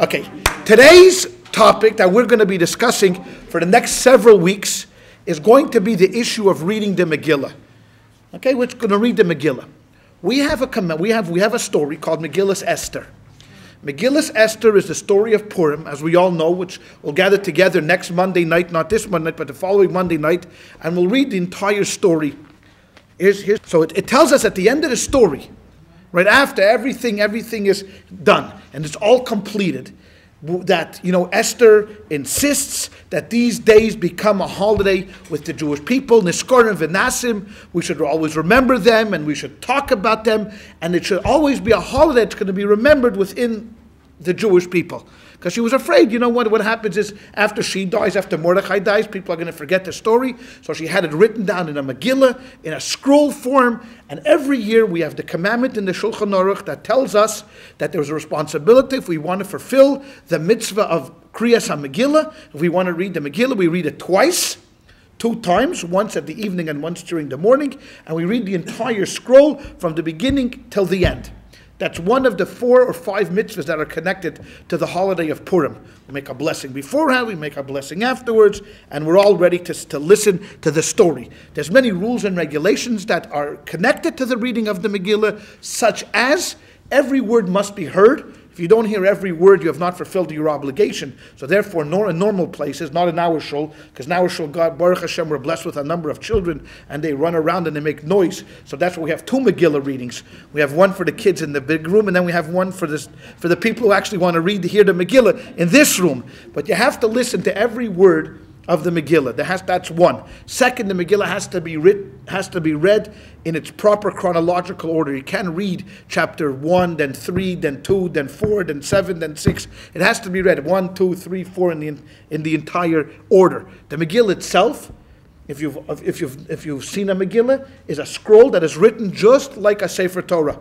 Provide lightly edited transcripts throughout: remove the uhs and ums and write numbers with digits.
Okay, today's topic that we're going to be discussing for the next several weeks is going to be the issue of reading the Megillah. Okay, we're going to read the Megillah. We have a story called Megillah Esther. Megillah Esther is the story of Purim, as we all know, which we'll gather together next Monday night, not this Monday night, but the following Monday night, and we'll read the entire story. So it tells us at the end of the story, right after everything is done and it's all completed, that Esther insists that these days become a holiday with the Jewish people, Niskorim v'Nasim. We should always remember them and we should talk about them, and it should always be a holiday that's going to be remembered within the Jewish people. Because she was afraid, what happens is after she dies, after Mordechai dies, people are going to forget the story. So she had it written down in a Megillah, in a scroll form, and every year we have the commandment in the Shulchan Aruch that tells us that there's a responsibility if we want to fulfill the mitzvah of Kriyas HaMegillah. If we want to read the Megillah, we read it twice, 2 times, once at the evening and once during the morning, and we read the entire scroll from the beginning till the end. That's one of the 4 or 5 mitzvahs that are connected to the holiday of Purim. We make a blessing beforehand, we make a blessing afterwards, and we're all ready to listen to the story. There's many rules and regulations that are connected to the reading of the Megillah, such as every word must be heard. If you don't hear every word, you have not fulfilled your obligation. So therefore, nor in normal places, not in our shul, because in our shul, God, Baruch Hashem, we're blessed with a number of children, and they run around and they make noise. So that's why we have 2 Megillah readings. We have one for the kids in the big room, and then we have one for the people who actually want to hear the Megillah in this room. But you have to listen to every word of the Megillah. That's one. Second, the Megillah has to be read in its proper chronological order. You can't read chapter 1, then 3, then 2, then 4, then 7, then 6. It has to be read 1, 2, 3, 4 in the entire order. The Megillah itself, if you've seen a Megillah, is a scroll that is written just like a Sefer Torah,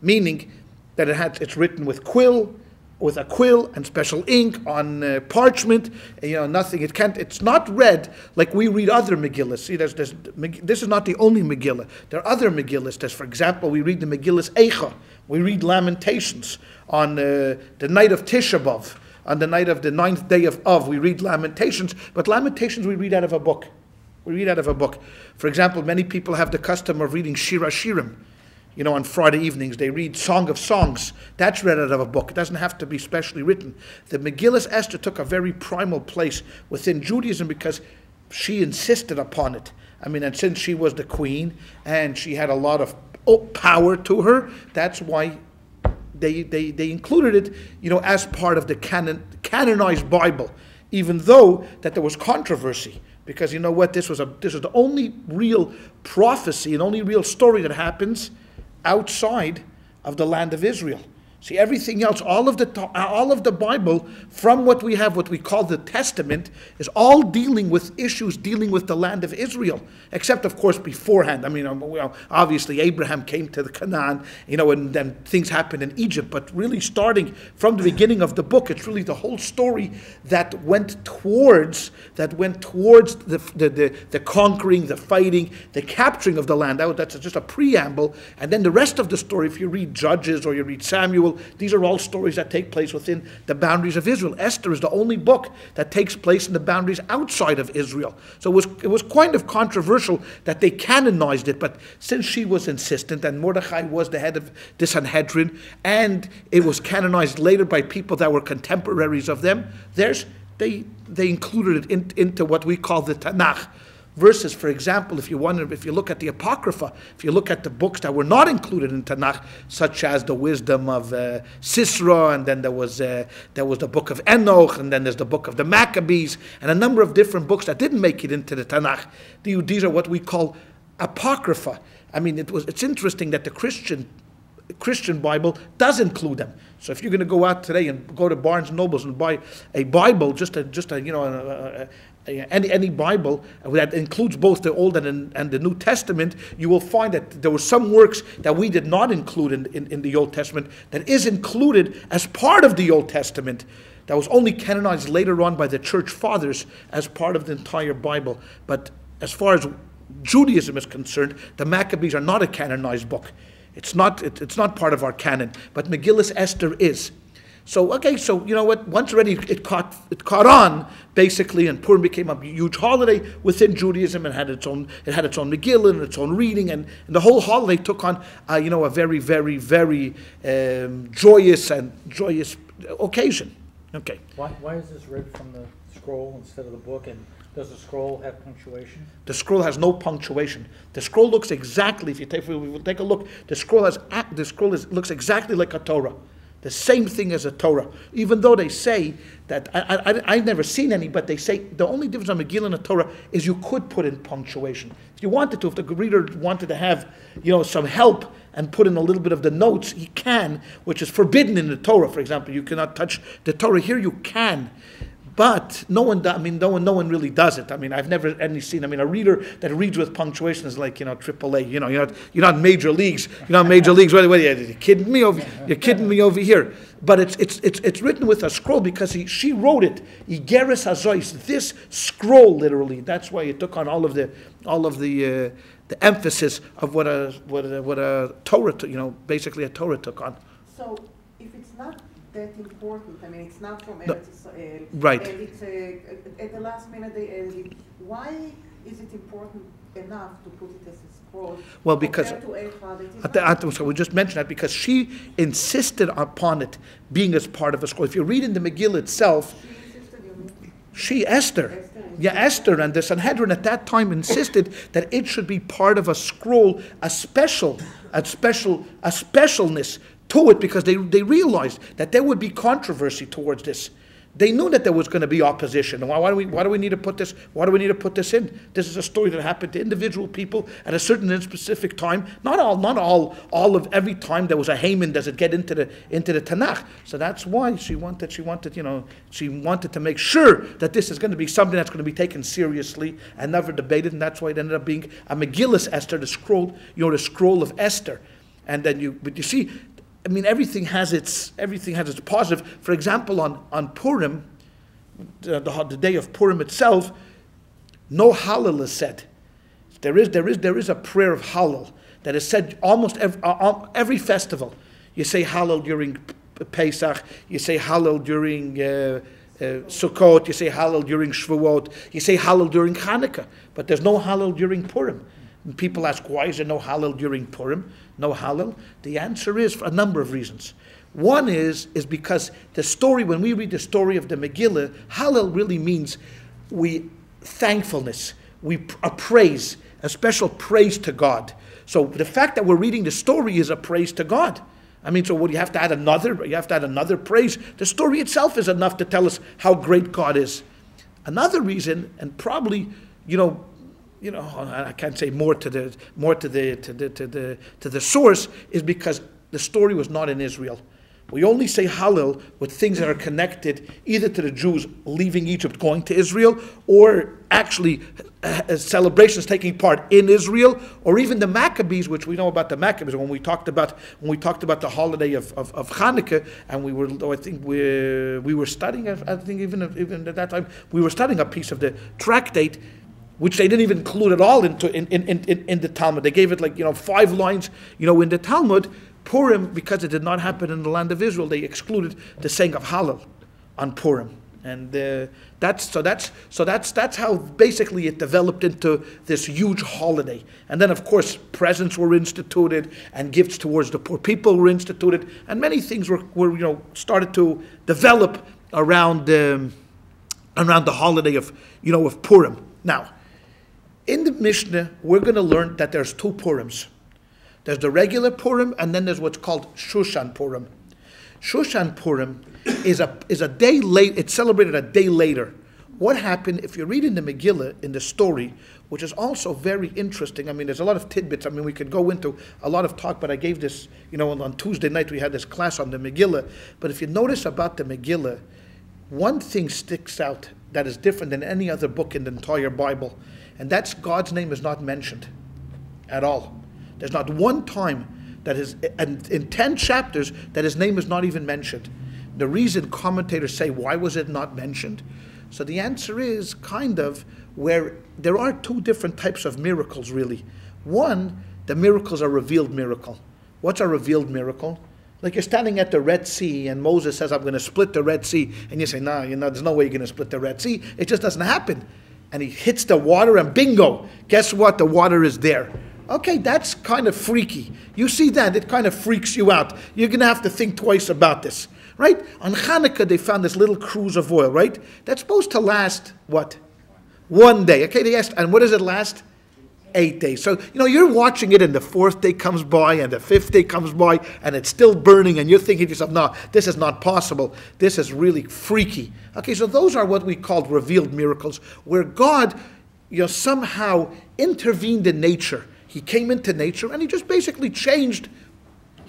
meaning that it's written with a quill and special ink on parchment. Nothing. It's not read like we read other Megillahs. See, this is not the only Megillah. There are other Megillahs. For example, we read the Megillah's Eicha. We read Lamentations on the night of Tisha B'Av. On the night of the 9th day of Av, we read Lamentations. But Lamentations we read out of a book. For example, many people have the custom of reading Shir HaShirim. On Friday evenings, they read Song of Songs. That's read out of a book. It doesn't have to be specially written. The Megillah Esther took a very primal place within Judaism because she insisted upon it. And since she was the queen and she had a lot of power to her, that's why they included it, as part of the canonized Bible, even though that there was controversy. Because this was the only real prophecy and only real story that happens outside of the land of Israel. See, everything else, all of the Bible, from what we have, what we call the Testament, is all dealing with issues dealing with the land of Israel, except, of course, beforehand. Obviously, Abraham came to the Canaan, and then things happened in Egypt. But really, starting from the beginning of the book, it's really the whole story that went towards the conquering, the fighting, the capturing of the land. That's just a preamble, and then the rest of the story, if you read Judges or you read Samuel, these are all stories that take place within the boundaries of Israel. Esther is the only book that takes place in the boundaries outside of Israel. So it was kind of controversial that they canonized it, but since she was insistent and Mordechai was the head of the Sanhedrin, and it was canonized later by people that were contemporaries of them, they included it into what we call the Tanakh. Versus, for example, if you look at the Apocrypha, if you look at the books that were not included in Tanakh, such as the wisdom of Sisera, and then there was the book of Enoch, and then there's the book of the Maccabees, and a number of different books that didn't make it into the Tanakh. These are what we call Apocrypha. It's interesting that the Christian Bible does include them. So if you're going to go out today and go to Barnes & Nobles and buy a Bible, any Bible that includes both the Old and the New Testament, you will find that there were some works that we did not include in the Old Testament that is included as part of the Old Testament, that was only canonized later on by the Church Fathers as part of the entire Bible. But as far as Judaism is concerned, the Maccabees are not a canonized book. It's not part of our canon, but Megillah Esther is. So okay, so you know what? Once already it caught on basically, and Purim became a huge holiday within Judaism and had its own Megillah and its own reading, and the whole holiday took on a very very very joyous occasion. Okay. Why is this read from the scroll instead of the book? And does the scroll have punctuation? The scroll has no punctuation. The scroll looks exactly. If we take a look, the scroll looks exactly like a Torah. The same thing as a Torah, even though they say that, I've never seen any, but they say the only difference on Megillah and a Torah is you could put in punctuation. If you wanted to, if the reader wanted to have, some help and put in a little bit of the notes, he can, which is forbidden in the Torah, for example. You cannot touch the Torah. Here you can. But no one really does it. I mean, I've never seen. A reader that reads with punctuation is like AAA. You're not major leagues. You're not major leagues. What are you kidding me over? You're kidding me over here. But it's written with a scroll because she wrote it. Igeres hazois. This scroll, literally. That's why it took on all of the emphasis of what a Torah, basically a Torah took on. So if it's not that important, it's not from Eretz Israel. Right. And it's at the last minute they added it. Why is it important enough to put it as a scroll? Well, because so we just mentioned that because she insisted upon it being as part of a scroll. If you read in the Megillah itself, Esther. Yeah, Esther and the Sanhedrin at that time insisted that it should be part of a scroll, a specialness to it, because they realized that there would be controversy towards this. They knew that there was going to be opposition. Why do we need to put this? Why do we need to put this in? This is a story that happened to individual people at a certain and specific time. Not all of every time there was a Haman does it get into the Tanakh. So that's why she wanted to make sure that this is going to be something that's going to be taken seriously and never debated. And that's why it ended up being a Megillah Esther, the scroll of Esther. And then but you see. Everything has its positive. For example, on Purim, the day of Purim itself, no Hallel is said. There is a prayer of Hallel that is said almost every festival. You say Hallel during Pesach. You say Hallel during Sukkot. You say Hallel during Shavuot. You say Hallel during Hanukkah. But there's no Hallel during Purim. And people ask, why is there no Hallel during Purim? No Hallel? The answer is for a number of reasons. One is because the story, when we read the story of the Megillah, Hallel really means thankfulness, a praise, a special praise to God. So the fact that we're reading the story is a praise to God. So what, you have to add another praise? The story itself is enough to tell us how great God is. Another reason, and probably, I can't say more to the source, is because the story was not in Israel. We only say Hallel with things that are connected either to the Jews leaving Egypt, going to Israel, or actually celebrations taking part in Israel, or even the Maccabees, which we know about the Maccabees. When we talked about the holiday of Hanukkah, and we were studying. I think even at that time we were studying a piece of the tractate, which they didn't even include at all in the Talmud. They gave it 5 lines, in the Talmud. Purim, because it did not happen in the land of Israel, they excluded the saying of Hallel on Purim, and that's how basically it developed into this huge holiday. And then, of course, presents were instituted, and gifts towards the poor people were instituted, and many things were started to develop around the holiday of Purim. Now, in the Mishnah, we're going to learn that there's 2 Purims. There's the regular Purim, and then there's what's called Shushan Purim. Shushan Purim is a day late. It's celebrated a day later. What happened, if you read in the Megillah, in the story, which is also very interesting. There's a lot of tidbits. We could go into a lot of talk, but I gave this, on Tuesday night we had this class on the Megillah. But if you notice about the Megillah, one thing sticks out that is different than any other book in the entire Bible, and that's God's name is not mentioned at all. There's not one time that in 10 chapters that his name is not even mentioned. The reason commentators say, why was it not mentioned? So the answer is kind of where there are 2 different types of miracles, really. One, the miracles are revealed miracle. What's a revealed miracle? Like you're standing at the Red Sea and Moses says, I'm going to split the Red Sea. And you say, no, there's no way you're going to split the Red Sea. It just doesn't happen. And he hits the water and bingo, guess what? The water is there. Okay, that's kind of freaky. You see that, it kind of freaks you out. You're going to have to think twice about this, right? On Hanukkah, they found this little cruse of oil, right? That's supposed to last, what? 1 day. Okay, they asked, and what does it last? 8 days. So, you're watching it and the 4th day comes by and the 5th day comes by and it's still burning and you're thinking to yourself, no, this is not possible. This is really freaky. Okay, so those are what we call revealed miracles, where God, somehow intervened in nature. He came into nature and he just basically changed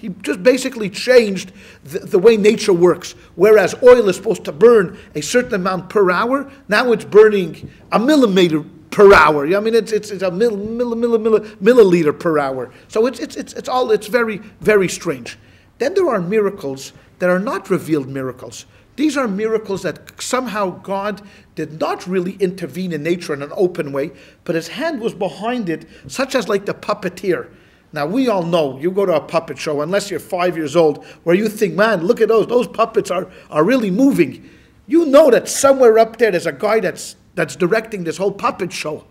the way nature works. Whereas oil is supposed to burn a certain amount per hour, now it's burning a millimeter per hour. I mean, it's a milliliter per hour. So it's very, very strange. Then there are miracles that are not revealed miracles. These are miracles that somehow God did not really intervene in nature in an open way, but his hand was behind it, such as like the puppeteer. Now, we all know, you go to a puppet show, unless you're 5 years old, where you think, man, look at those puppets are really moving. You know that somewhere up there there's a guy that's directing this whole puppet show.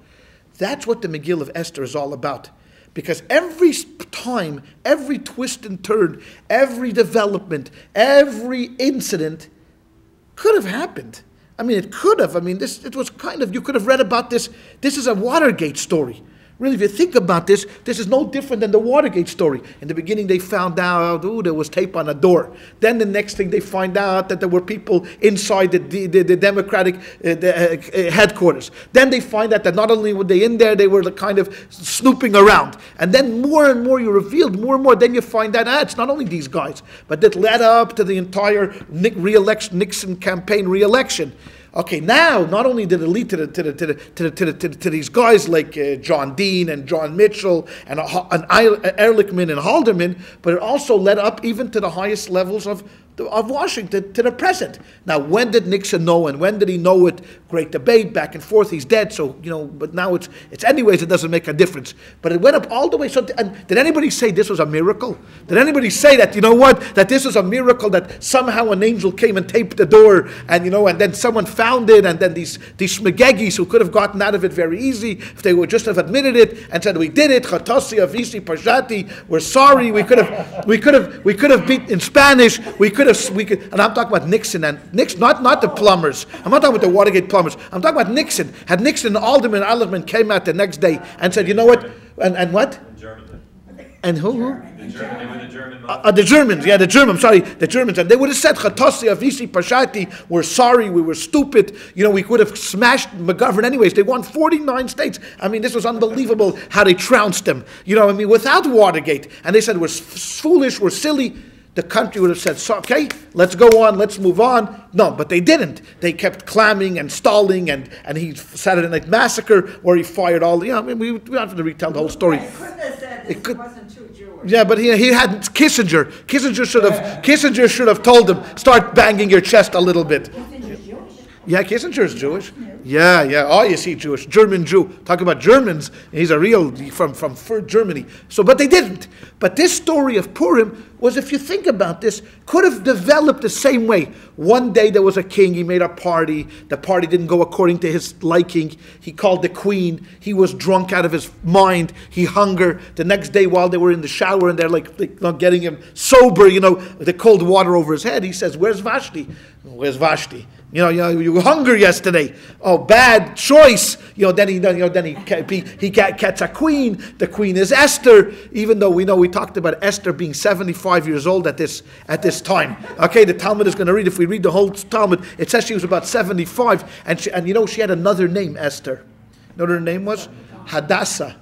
That's what the Megillah of Esther is all about. Because every time, every twist and turn, every development, every incident could have happened. I mean, it could have. I mean, it was kind of, you could have read about this. This is a Watergate story. Really, if you think about this is no different than the Watergate story. In the beginning, they found out, there was tape on a door. Then the next thing, they find out that there were people inside the Democratic headquarters. Then they find out that not only were they in there, they were kind of snooping around. And then more and more you revealed, more and more. Then you find out, it's not only these guys, but that led up to the entire Nixon campaign re-election. Okay, now not only did it lead to these guys like John Dean and John Mitchell and Ehrlichman and Haldeman, but it also led up even to the highest levels of Washington, to the present. Now, when did Nixon know and when did he know it? Great debate, back and forth. He's dead, so, but now it's anyways, it doesn't make a difference. But it went up all the way. So, and did anybody say this was a miracle? Did anybody say that, that this was a miracle, that somehow an angel came and taped the door and, and then someone found it, and then these smegegis who could have gotten out of it very easy if they would just have admitted it and said, we did it, chatasi avisi pashati, we're sorry, we could have beat in Spanish, we could, and I'm talking about Nixon not the plumbers. I'm not talking about the Watergate plumbers. I'm talking about Nixon. Had Nixon, Alderman, Ehrlichman came out the next day and said, you know what, and what? And who? The Germans, the Germans. And they would have said, Chatasi, Avisi, Pashati, we're sorry, we were stupid. We could have smashed McGovern anyways. They won 49 states. I mean, this was unbelievable how they trounced them. Without Watergate. And they said, we're foolish, we're silly. The country would have said, so, okay, let's go on, let's move on. No, but they didn't. They kept clamming and stalling, and he Saturday Night Massacre, where he fired all the, we don't have to retell the whole story. I couldn't have said this, it wasn't too Jewish. Yeah, but he had Kissinger. Kissinger should have told him, start banging your chest a little bit. Yeah, Kissinger is Jewish. Yeah. Oh, you see, Jewish. German Jew. Talk about Germans. He's a real, from Germany. So, but they didn't. But this story of Purim was, if you think about this, could have developed the same way. One day there was a king, he made a party. The party didn't go according to his liking. He called the queen. He was drunk out of his mind. He hung her. The next day while they were in the shower and they're like not getting him sober, with the cold water over his head, he says, where's Vashti? Where's Vashti? You were hungry yesterday. Oh, bad choice. Then he gets a queen. The queen is Esther. Even though we talked about Esther being 75 years old at this time. Okay, the Talmud is going to read. If we read the whole Talmud, it says she was about 75, and she had another name, Esther. You know what her name was? Hadassah.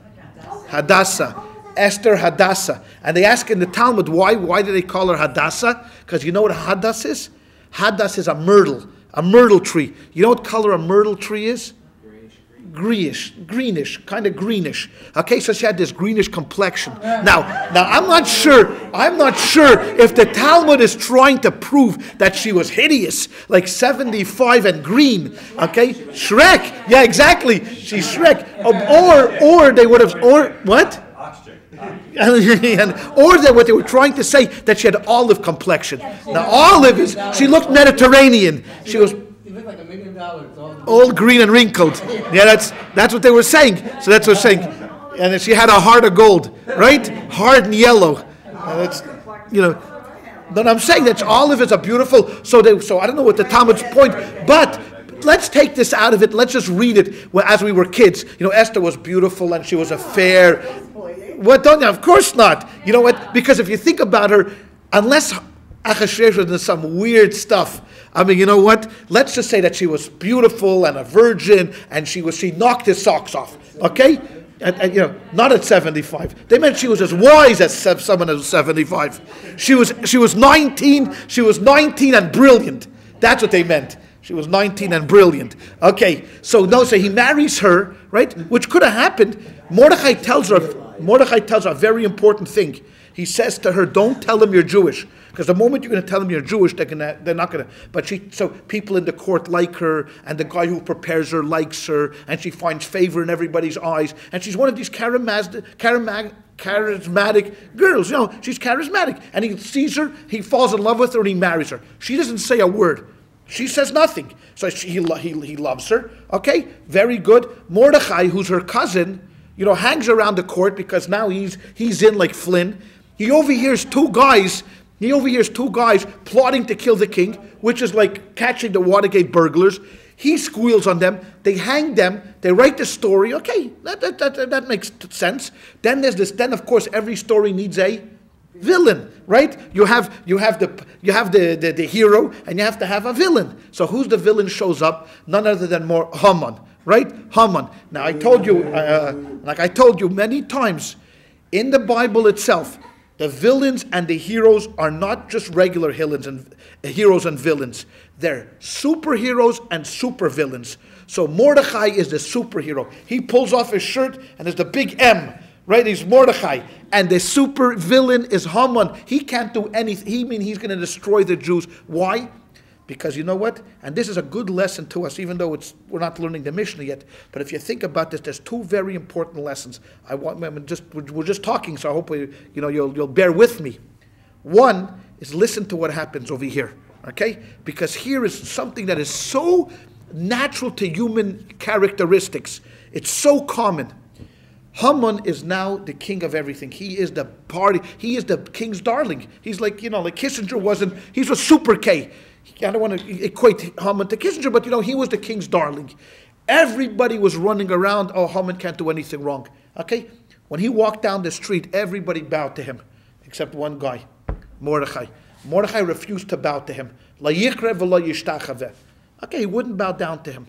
Esther Hadassah. And they ask in the Talmud, why do they call her Hadassah? Because you know what Hadass is? Hadass is a myrtle tree. You know what color a myrtle tree is? Greenish, kind of greenish. Okay, so she had this greenish complexion. Now I'm not sure if the Talmud is trying to prove that she was hideous, like 75 and green. Okay, Shrek. Yeah, exactly. She's Shrek. Or they would have, or what? Or that what they were trying to say, that she had olive complexion. Now olive is, she looked Mediterranean. She was like $1 million. all green and wrinkled. Yeah, that's what they were saying. So that's what saying. And then she had a heart of gold, right? Hard and yellow. That's, But I'm saying that olive is a beautiful. So I don't know what the Talmud's point, but let's take this out of it. Let's just read it. Well, as we were kids, Esther was beautiful and she was a fair. What don't you? Of course not. You know what? Because if you think about her, unless Achashverosh was in some weird stuff. I mean, you know what? Let's just say that she was beautiful and a virgin, and she knocked his socks off. Okay, and not at 75. They meant she was as wise as someone who's 75. She was 19. She was 19 and brilliant. That's what they meant. She was 19 and brilliant. Okay, so he marries her, right? Which could have happened. Mordechai tells her a very important thing. He says to her, "Don't tell them you're Jewish, because the moment you're going to tell them you're Jewish, they're not going to." But so people in the court like her, and the guy who prepares her likes her, and she finds favor in everybody's eyes, and she's one of these charismatic girls. She's charismatic, and he sees her, he falls in love with her, and he marries her. She doesn't say a word. She says nothing. So he loves her. Okay, very good. Mordechai, who's her cousin, hangs around the court because now he's in like Flynn. He overhears two guys plotting to kill the king, which is like catching the Watergate burglars. He squeals on them. They hang them. They write the story. Okay, that makes sense. Then there's this. Then of course every story needs a villain, right? You have the hero, and you have to have a villain. So who's the villain shows up? None other than Haman, right? Haman. Now I told you, like I told you many times, in the Bible itself, the villains and the heroes are not just regular heroes and villains. They're superheroes and supervillains. So Mordechai is the superhero. He pulls off his shirt and there's the big M, right? He's Mordechai. And the super villain is Haman. He can't do anything. He's going to destroy the Jews. Why? Because you know what? And this is a good lesson to us, even though we're not learning the Mishnah yet. But if you think about this, there's two very important lessons. We're just talking, so I hope you'll bear with me. One is listen to what happens over here, okay? Because here is something that is so natural to human characteristics. It's so common. Haman is now the king of everything. He is the party. He is the king's darling. He's like Kissinger wasn't. He's a super K. I don't want to equate Haman to Kissinger, but he was the king's darling. Everybody was running around. Oh, Haman can't do anything wrong. Okay, when he walked down the street, everybody bowed to him, except one guy, Mordechai. Mordechai refused to bow to him. La yikre v'la yishtachaveh. Okay, he wouldn't bow down to him.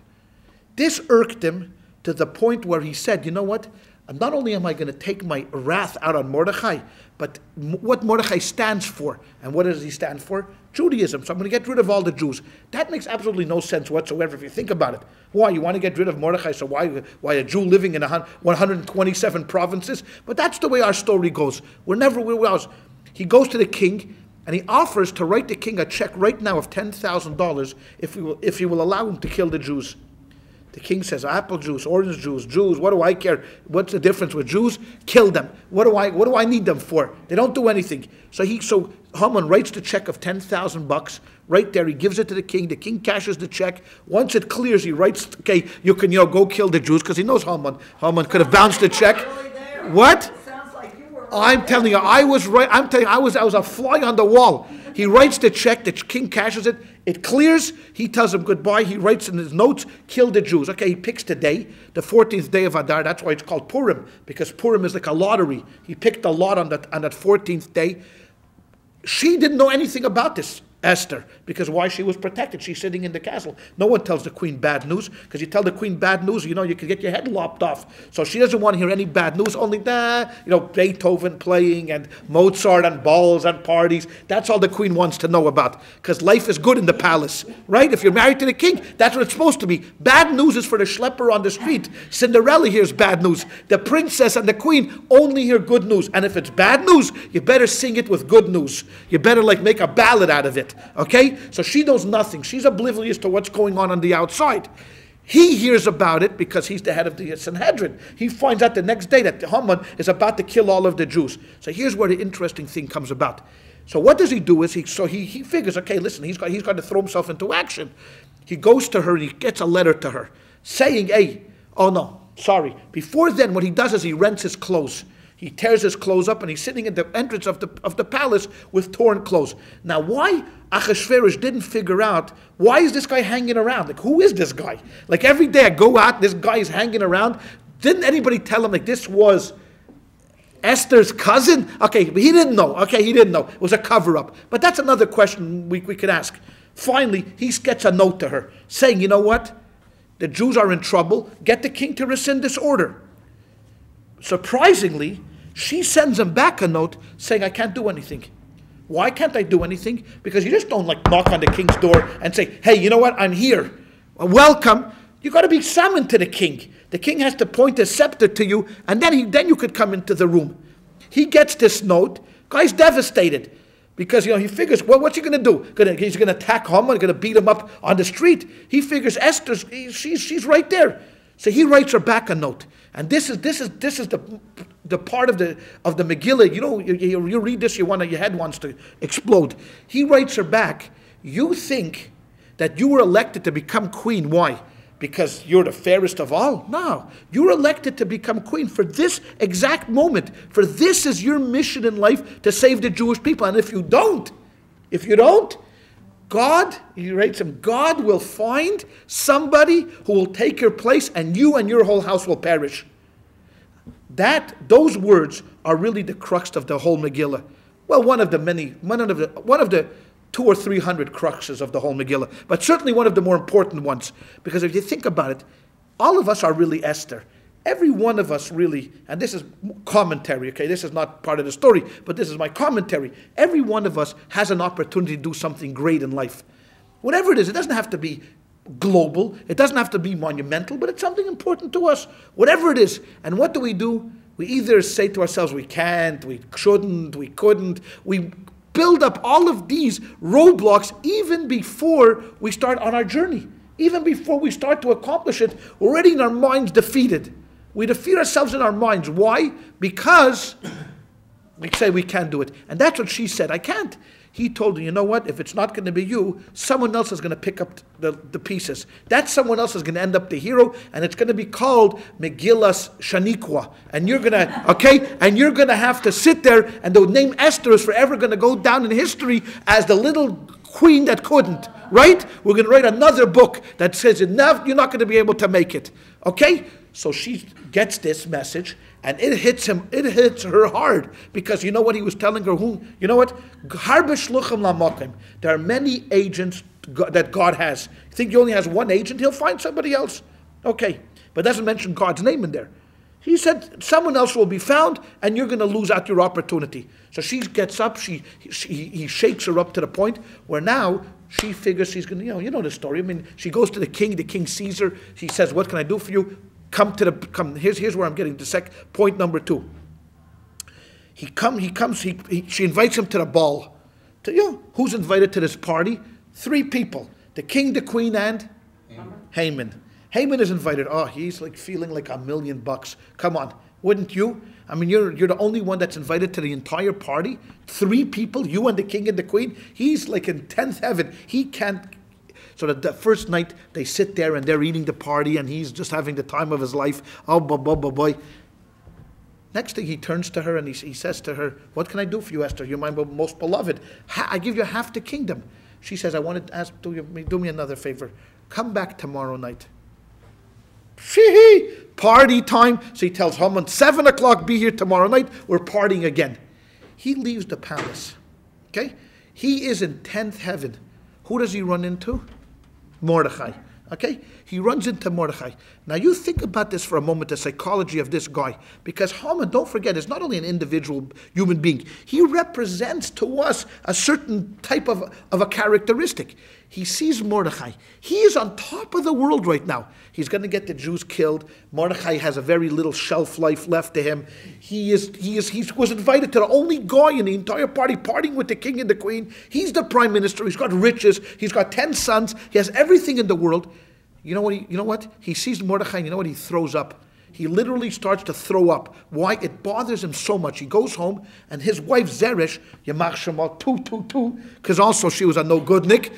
This irked him to the point where he said, "You know what? Not only am I going to take my wrath out on Mordechai, but what Mordechai stands for, and what does he stand for? Judaism. So I'm going to get rid of all the Jews." That makes absolutely no sense whatsoever if you think about it. Why? You want to get rid of Mordechai, so why a Jew living in 127 provinces? But that's the way our story goes. He goes to the king, and he offers to write the king a check right now of $10,000 if he will allow him to kill the Jews. The king says, apple juice, orange juice, Jews, what do I care? What's the difference with Jews? Kill them. What do I need them for? They don't do anything. So Haman writes the check of $10,000 right there. He gives it to the king. The king cashes the check. Once it clears, he writes, okay, you can go kill the Jews, because he knows Haman. Haman could have bounced the check. What? I'm telling you, I was right. I'm telling you, I was a fly on the wall. He writes the check, the king cashes it, it clears, he tells him goodbye, he writes in his notes, kill the Jews. Okay, he picks the day, the 14th day of Adar, that's why it's called Purim, because Purim is like a lottery. He picked a lot on that 14th day. She didn't know anything about this, Esther, because why? She was protected. She's sitting in the castle. No one tells the queen bad news, because you tell the queen bad news, you could get your head lopped off. So she doesn't want to hear any bad news, only Beethoven playing and Mozart and balls and parties. That's all the queen wants to know about, because life is good in the palace, right? If you're married to the king, that's what it's supposed to be. Bad news is for the schlepper on the street. Cinderella hears bad news. The princess and the queen only hear good news. And if it's bad news, you better sing it with good news. You better make a ballad out of it. Okay? So she knows nothing. She's oblivious to what's going on the outside. He hears about it because he's the head of the Sanhedrin. He finds out the next day that Haman is about to kill all of the Jews. So here's where the interesting thing comes about. So what does he do is he figures, okay, listen, he's got to throw himself into action. He goes to her and he gets a letter to her saying, hey, oh no, sorry. Before then, what he does is he rents his clothes. He tears his clothes up and he's sitting at the entrance of the palace with torn clothes. Now, why Achashverosh didn't figure out, why is this guy hanging around? Like, who is this guy? Like, every day I go out, this guy is hanging around. Didn't anybody tell him, like, this was Esther's cousin? Okay, but he didn't know. Okay, he didn't know. It was a cover-up. But that's another question we could ask. Finally, he gets a note to her saying, you know what? The Jews are in trouble. Get the king to rescind this order. Surprisingly, she sends him back a note saying, I can't do anything. Why can't I do anything? Because you just don't like knock on the king's door and say, hey, you know what? I'm here. Welcome. You got to be summoned to the king. The king has to point a scepter to you, and then you could come into the room. He gets this note. Guy's devastated because he figures, well, what's he going to do? He's going to attack Haman, going to beat him up on the street. He figures Esther's she's right there. So he writes her back a note, and this is the part of the Megillah. You read this, your head wants to explode. He writes her back. You think that you were elected to become queen? Why? Because you're the fairest of all? No. You're elected to become queen for this exact moment. For this is your mission in life, to save the Jewish people. And if you don't, God, he writes him, God will find somebody who will take your place, and you and your whole house will perish. Those words are really the crux of the whole Megillah. Well, one of the 200 or 300 cruxes of the whole Megillah, but certainly one of the more important ones. Because if you think about it, all of us are really Esther. Every one of us really, and this is commentary, okay, this is not part of the story, but this is my commentary. Every one of us has an opportunity to do something great in life. Whatever it is, it doesn't have to be global, it doesn't have to be monumental, but it's something important to us. Whatever it is. And what do? We either say to ourselves, we can't, we shouldn't, we couldn't. We build up all of these roadblocks even before we start on our journey. Even before we start to accomplish it, we're already in our minds defeated. We defeat ourselves in our minds. Why? Because we say we can't do it. And that's what she said. I can't. He told her, you know what? If it's not going to be you, someone else is going to pick up the pieces. That someone else is going to end up the hero, and it's going to be called Megillas Shaniqua. And you're going to, okay? And you're going to have to sit there, and the name Esther is forever going to go down in history as the little queen that couldn't. Right? We're going to write another book that says you're not going to be able to make it. Okay? So she gets this message, and it hits her hard, because you know what he was telling her? You know what? There are many agents that God has. You think he only has one agent? He'll find somebody else. Okay, but it doesn't mention God's name in there. He said someone else will be found, and you're going to lose out your opportunity. So she gets up. He shakes her up to the point where now she figures she's going to. You know the story. I mean, she goes to the king. The king sees her. She says, "What can I do for you?" Come. Here's where I'm getting to point number 2. She invites him to the ball. Who's invited to this party? 3 people: the king, the queen, and Haman. Haman is invited. Oh, he's like feeling like $1 million. Come on, wouldn't you? I mean, you're the only one that's invited to the entire party. 3 people, you and the king and the queen. He's like in 10th heaven. He can't. So the first night, they sit there and they're eating the party, and he's just having the time of his life. Oh, boy. Next thing, he turns to her and he says to her, "What can I do for you, Esther? You're my most beloved. I give you half the kingdom." She says, "I want to ask, do me another favor. Come back tomorrow night." Party time. So he tells Haman, 7 o'clock, be here tomorrow night. We're partying again. He leaves the palace. Okay? He is in 10th heaven. Who does he run into? Mordechai. Okay? He runs into Mordechai. Now you think about this for a moment, the psychology of this guy. Because Haman, don't forget, is not only an individual human being. He represents to us a certain type of a characteristic. He sees Mordechai. He is on top of the world right now. He's going to get the Jews killed. Mordechai has a very little shelf life left to him. He was invited to the only guy in the entire party, partying with the king and the queen. He's the prime minister. He's got riches. He's got 10 sons. He has everything in the world. You know what? He sees Mordechai, and you know what? He throws up. He literally starts to throw up. Why? It bothers him so much. He goes home, and his wife Zeresh, Yamach Shema, because also she was a no good Nick,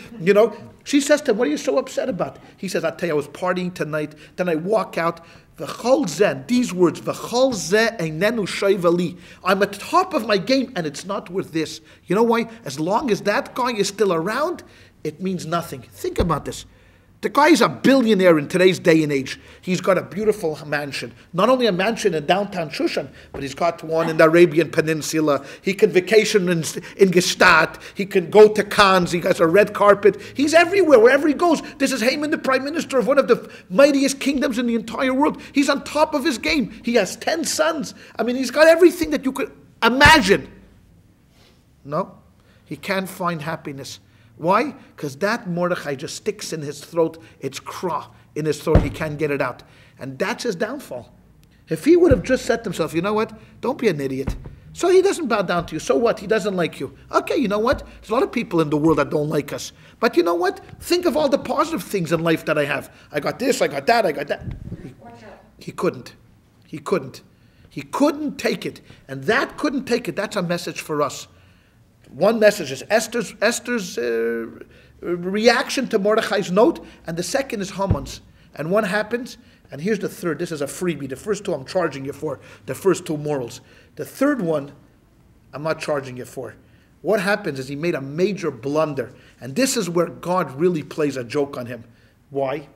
she says to him, what are you so upset about? He says, I tell you, I was partying tonight, then I walk out, V'chol zeh, these words, V'chol zeh einenu shoiva li. I'm at the top of my game, and it's not worth this. You know why? As long as that guy is still around, it means nothing. Think about this. The guy's a billionaire in today's day and age. He's got a beautiful mansion. Not only a mansion in downtown Shushan, but he's got one in the Arabian Peninsula. He can vacation in Gstaad. He can go to Cannes. He has a red carpet. He's everywhere, wherever he goes. This is Haman, the prime minister of one of the mightiest kingdoms in the entire world. He's on top of his game. He has 10 sons. I mean, he's got everything that you could imagine. No, he can't find happiness. Why? Because that Mordechai just sticks in his throat. It's kra in his throat. He can't get it out. And that's his downfall. If he would have just said to himself, you know what? Don't be an idiot. So he doesn't bow down to you. So what? He doesn't like you. Okay, you know what? There's a lot of people in the world that don't like us. But you know what? Think of all the positive things in life that I have. I got this, I got that, I got that. He couldn't. He couldn't. He couldn't take it. And that couldn't take it. That's a message for us. One message is Esther's reaction to Mordechai's note, and the second is Haman's. And what happens? And here's the third. This is a freebie. The first two I'm charging you for. The first two morals. The third one, I'm not charging you for. What happens is he made a major blunder. And this is where God really plays a joke on him. Why?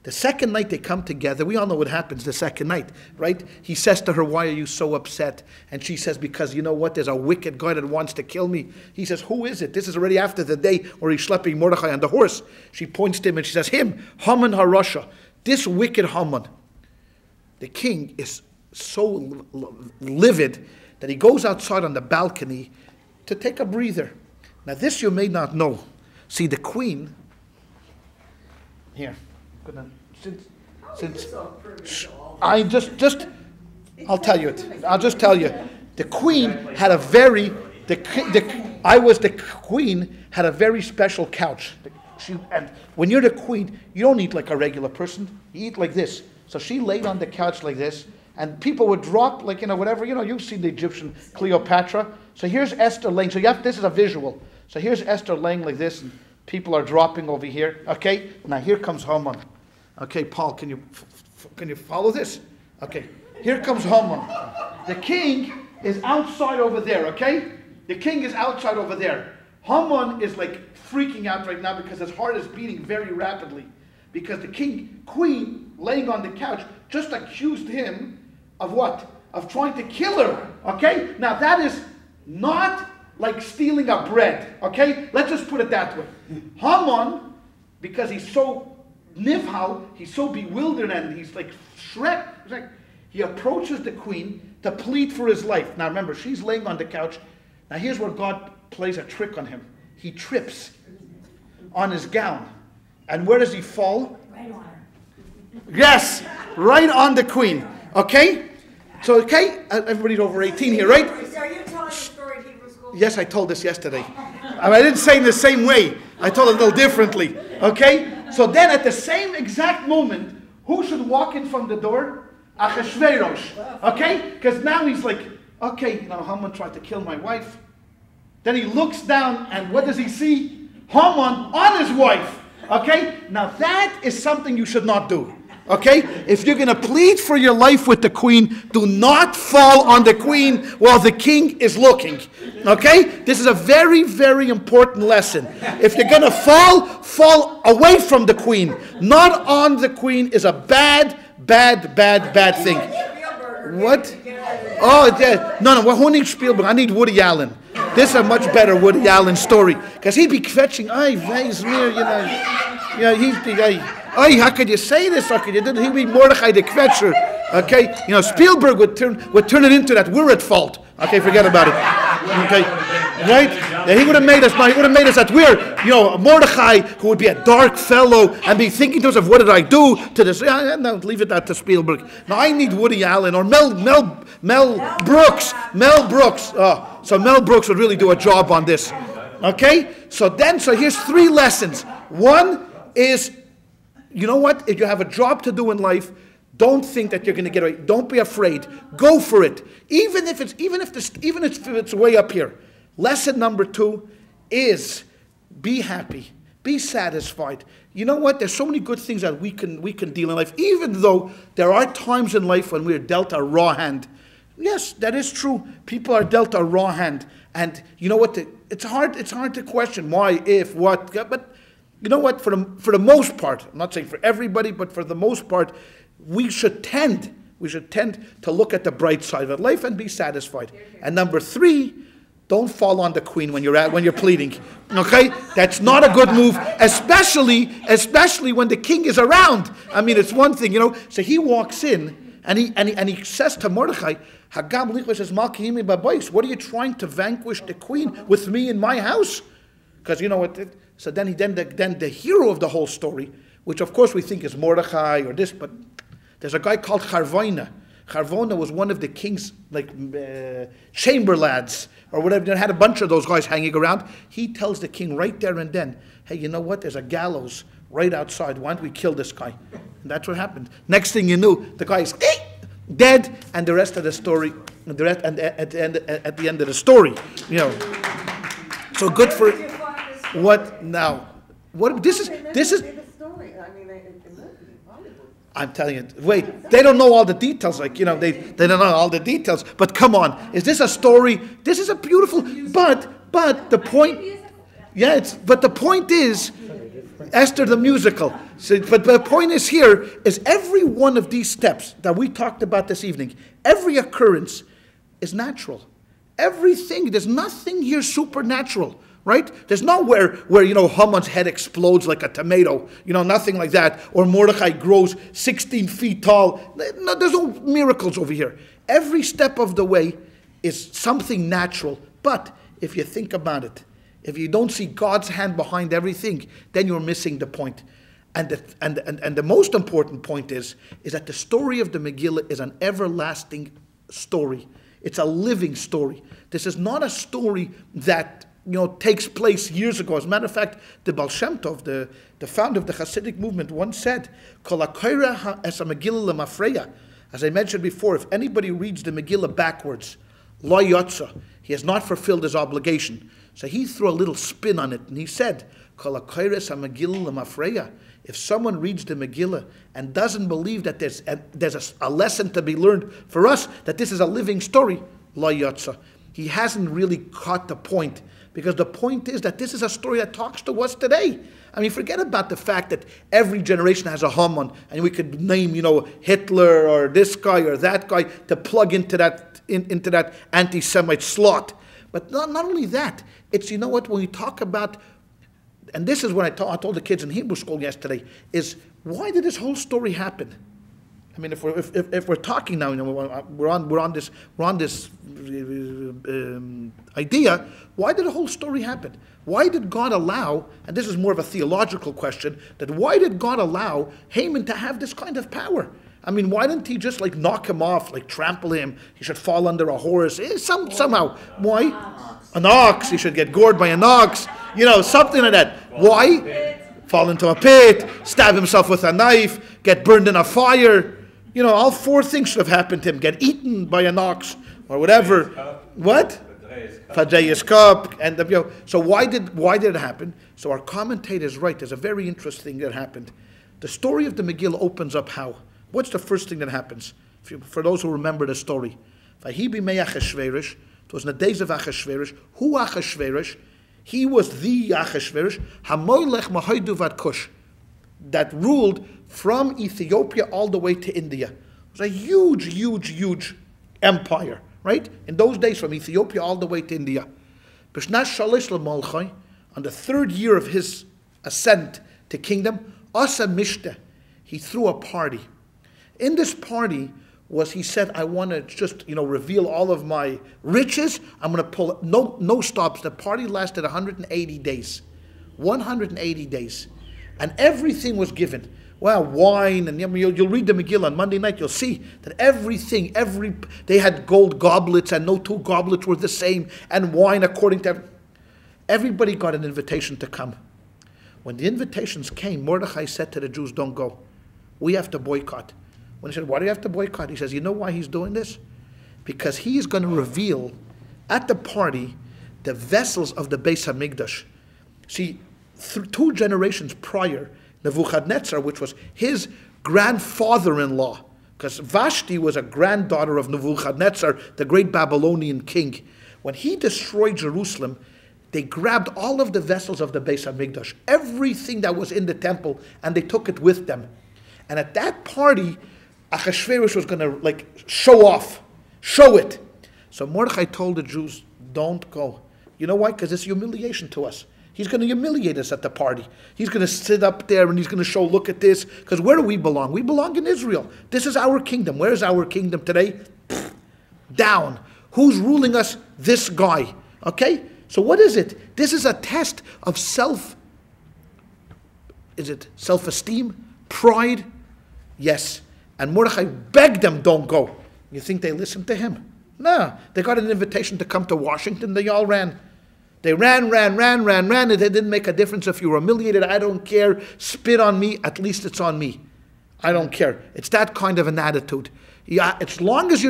The second night they come together, we all know what happens the second night, right? He says to her, why are you so upset? And she says, because you know what, there's a wicked guy that wants to kill me. He says, who is it? This is already after the day where he's schlepping Mordechai on the horse. She points to him and she says, him, Haman HaRasha, this wicked Haman. The king is so livid that he goes outside on the balcony to take a breather. Now this you may not know. See, the queen, here. Since I'll tell you it. I'll just tell you. The queen had a very the queen had a very special couch. And when you're the queen, you don't eat like a regular person. You eat like this. So she laid on the couch like this, and people would drop whatever. You've seen the Egyptian Cleopatra. So here's Esther laying. So this is a visual. So here's Esther laying like this, and people are dropping over here. Okay, now here comes Haman. Okay, Paul, can you follow this? Okay, here comes Haman. The king is outside over there, okay? The king is outside over there. Haman is like freaking out right now because his heart is beating very rapidly. Because the queen, laying on the couch, just accused him of what? Of trying to kill her, okay? Now that is not like stealing a bread, okay? Let's just put it that way. Haman, because he's so nivhal, he's so bewildered and he's like Shrek. He approaches the queen to plead for his life. Now remember, she's laying on the couch. Now here's where God plays a trick on him. He trips on his gown. And where does he fall? Right on her. Yes, right on the queen. Okay? So, okay, everybody's over 18 here, right? Are you telling the story in Hebrew school? Yes, I told this yesterday. I didn't say in the same way. I told it a little differently. Okay? So then at the same exact moment, who should walk in from the door? Achashverosh. Okay? Because now he's like, okay, Haman tried to kill my wife. Then he looks down and what does he see? Haman on his wife. Okay? Now that is something you should not do. Okay? If you're going to plead for your life with the queen, do not fall on the queen while the king is looking. Okay? This is a very, very important lesson. If you're going to fall away from the queen. Not on the queen is a bad thing. What? Oh, yeah. No, who needs Spielberg? I need Woody Allen. This is a much better Woody Allen story. Because he'd be kvetching, he's the guy. Oh, how could you say this? How could you do this? He'd be Mordechai the Kvetcher. Okay? Spielberg would turn it into that we're at fault. Okay, forget about it. Okay? Right? Yeah, he would have made us that we're, Mordechai, who would be a dark fellow and be thinking to himself, what did I do to this? No, leave it that to Spielberg. Now I need Woody Allen or Mel Brooks. Mel Brooks. Oh, so Mel Brooks would really do a job on this. Okay? So here's 3 lessons. One is you know what? If you have a job to do in life, don't think that you're going to get away. Don't be afraid. Go for it. Even if it's way up here. Lesson number 2 is be happy. Be satisfied. You know what? There's so many good things that we can deal in life, even though there are times in life when we're dealt a raw hand. Yes, that is true. People are dealt a raw hand. And you know what? It's hard to question why, if, what. But you know what? For the most part, I'm not saying for everybody, but for the most part, we should tend to look at the bright side of life and be satisfied. And number 3, don't fall on the queen when you're pleading. Okay? That's not a good move, especially when the king is around. I mean, it's one thing, So he walks in and he says to Mordechai, "Hagam lichos es malkihimi babayis. What are you trying to vanquish the queen with me in my house?" Because you know what? So then the hero of the whole story, which of course we think is Mordechai or this, but there's a guy called Charvona. Charvona was one of the king's chamber lads or whatever. They had a bunch of those guys hanging around. He tells the king right there and then, "Hey, you know what? There's a gallows right outside. Why don't we kill this guy?" And that's what happened. Next thing you knew, the guy is dead, and the rest of the story, at the end of the story, So good for what now? What this is? I'm telling you, wait, they don't know all the details, they don't know all the details, but come on, is this a story? This is a beautiful, but the point, but the point is, Esther the musical, but the point is here, is every one of these steps that we talked about this evening, every occurrence is natural. Everything, there's nothing here supernatural. Right? There's nowhere where Haman's head explodes like a tomato, nothing like that, or Mordechai grows 16 feet tall. No, there's no miracles over here. Every step of the way is something natural. But if you think about it, if you don't see God's hand behind everything, then you're missing the point. And the most important point is that the story of the Megillah is an everlasting story. It's a living story. This is not a story that takes place years ago. As a matter of fact, the Baal Shem Tov, the founder of the Hasidic movement, once said, "Kol hakoira es Megillah lemafreya." As I mentioned before, if anybody reads the Megillah backwards, lo yotza, he has not fulfilled his obligation. So he threw a little spin on it, and he said, "Kol hakoira es Megillah lemafreya." If someone reads the Megillah and doesn't believe that there's a lesson to be learned for us, that this is a living story, lo yotza, he hasn't really caught the point. Because the point is that this is a story that talks to us today. I mean, forget about the fact that every generation has a Haman, and we could name, Hitler or this guy or that guy to plug into that anti-Semite slot. But not only that, it's, when we talk about, and this is what I told the kids in Hebrew school yesterday, is why did this whole story happen? I mean, if we're talking now, we're on this idea. Why did the whole story happen? Why did God allow? And this is more of a theological question. That why did God allow Haman to have this kind of power? I mean, why didn't he just knock him off, trample him? He should fall under a horse. Somehow, why? An ox. He should get gored by an ox. Something like that. Why? Fall into a pit, stab himself with a knife, get burned in a fire. All 4 things should have happened to him. Get eaten by an ox or whatever. What? Fadreya's cup. And so why did it happen? So our commentator is right. There's a very interesting thing that happened. The story of the Megillah opens up how? What's the first thing that happens? For those who remember the story. It was in the days of Achashverosh. Who Achashverosh? He was the Achashverosh. Hamoylech Mahaydu Vad Kush. That ruled from Ethiopia all the way to India. It was a huge, huge, huge empire, right? In those days, from Ethiopia all the way to India. On the 3rd year of his ascent to kingdom, Asa Mishte, he threw a party. In this party he said, I want to just, reveal all of my riches. I'm going to pull, no stops. The party lasted 180 days. 180 days. And everything was given. Well, wine, and you'll read the Megillah on Monday night, you'll see that everything, they had gold goblets, and no 2 goblets were the same, and wine according to everybody got an invitation to come. When the invitations came, Mordechai said to the Jews, don't go. We have to boycott. When he said, why do you have to boycott? He says, you know why he's doing this? Because he is going to reveal at the party the vessels of the Beis HaMikdash. See, 2 generations prior, Nebuchadnezzar, which was his grandfather-in-law, because Vashti was a granddaughter of Nebuchadnezzar, the great Babylonian king. When he destroyed Jerusalem, they grabbed all of the vessels of the Beis HaMikdash, everything that was in the temple, and they took it with them. And at that party, Achashverosh was going to show it. So Mordechai told the Jews, don't go. You know why? Because it's humiliation to us. He's going to humiliate us at the party. He's going to sit up there and he's going to show, look at this. Because where do we belong? We belong in Israel. This is our kingdom. Where is our kingdom today? Down. Who's ruling us? This guy. Okay? So what is it? This is a test of self-esteem? Pride? Yes. And Mordechai begged them, don't go. You think they listened to him? No. They got an invitation to come to Washington. They all ran. They ran. It didn't make a difference if you were humiliated. I don't care. Spit on me. At least it's on me. I don't care. It's that kind of an attitude. Yeah, as long as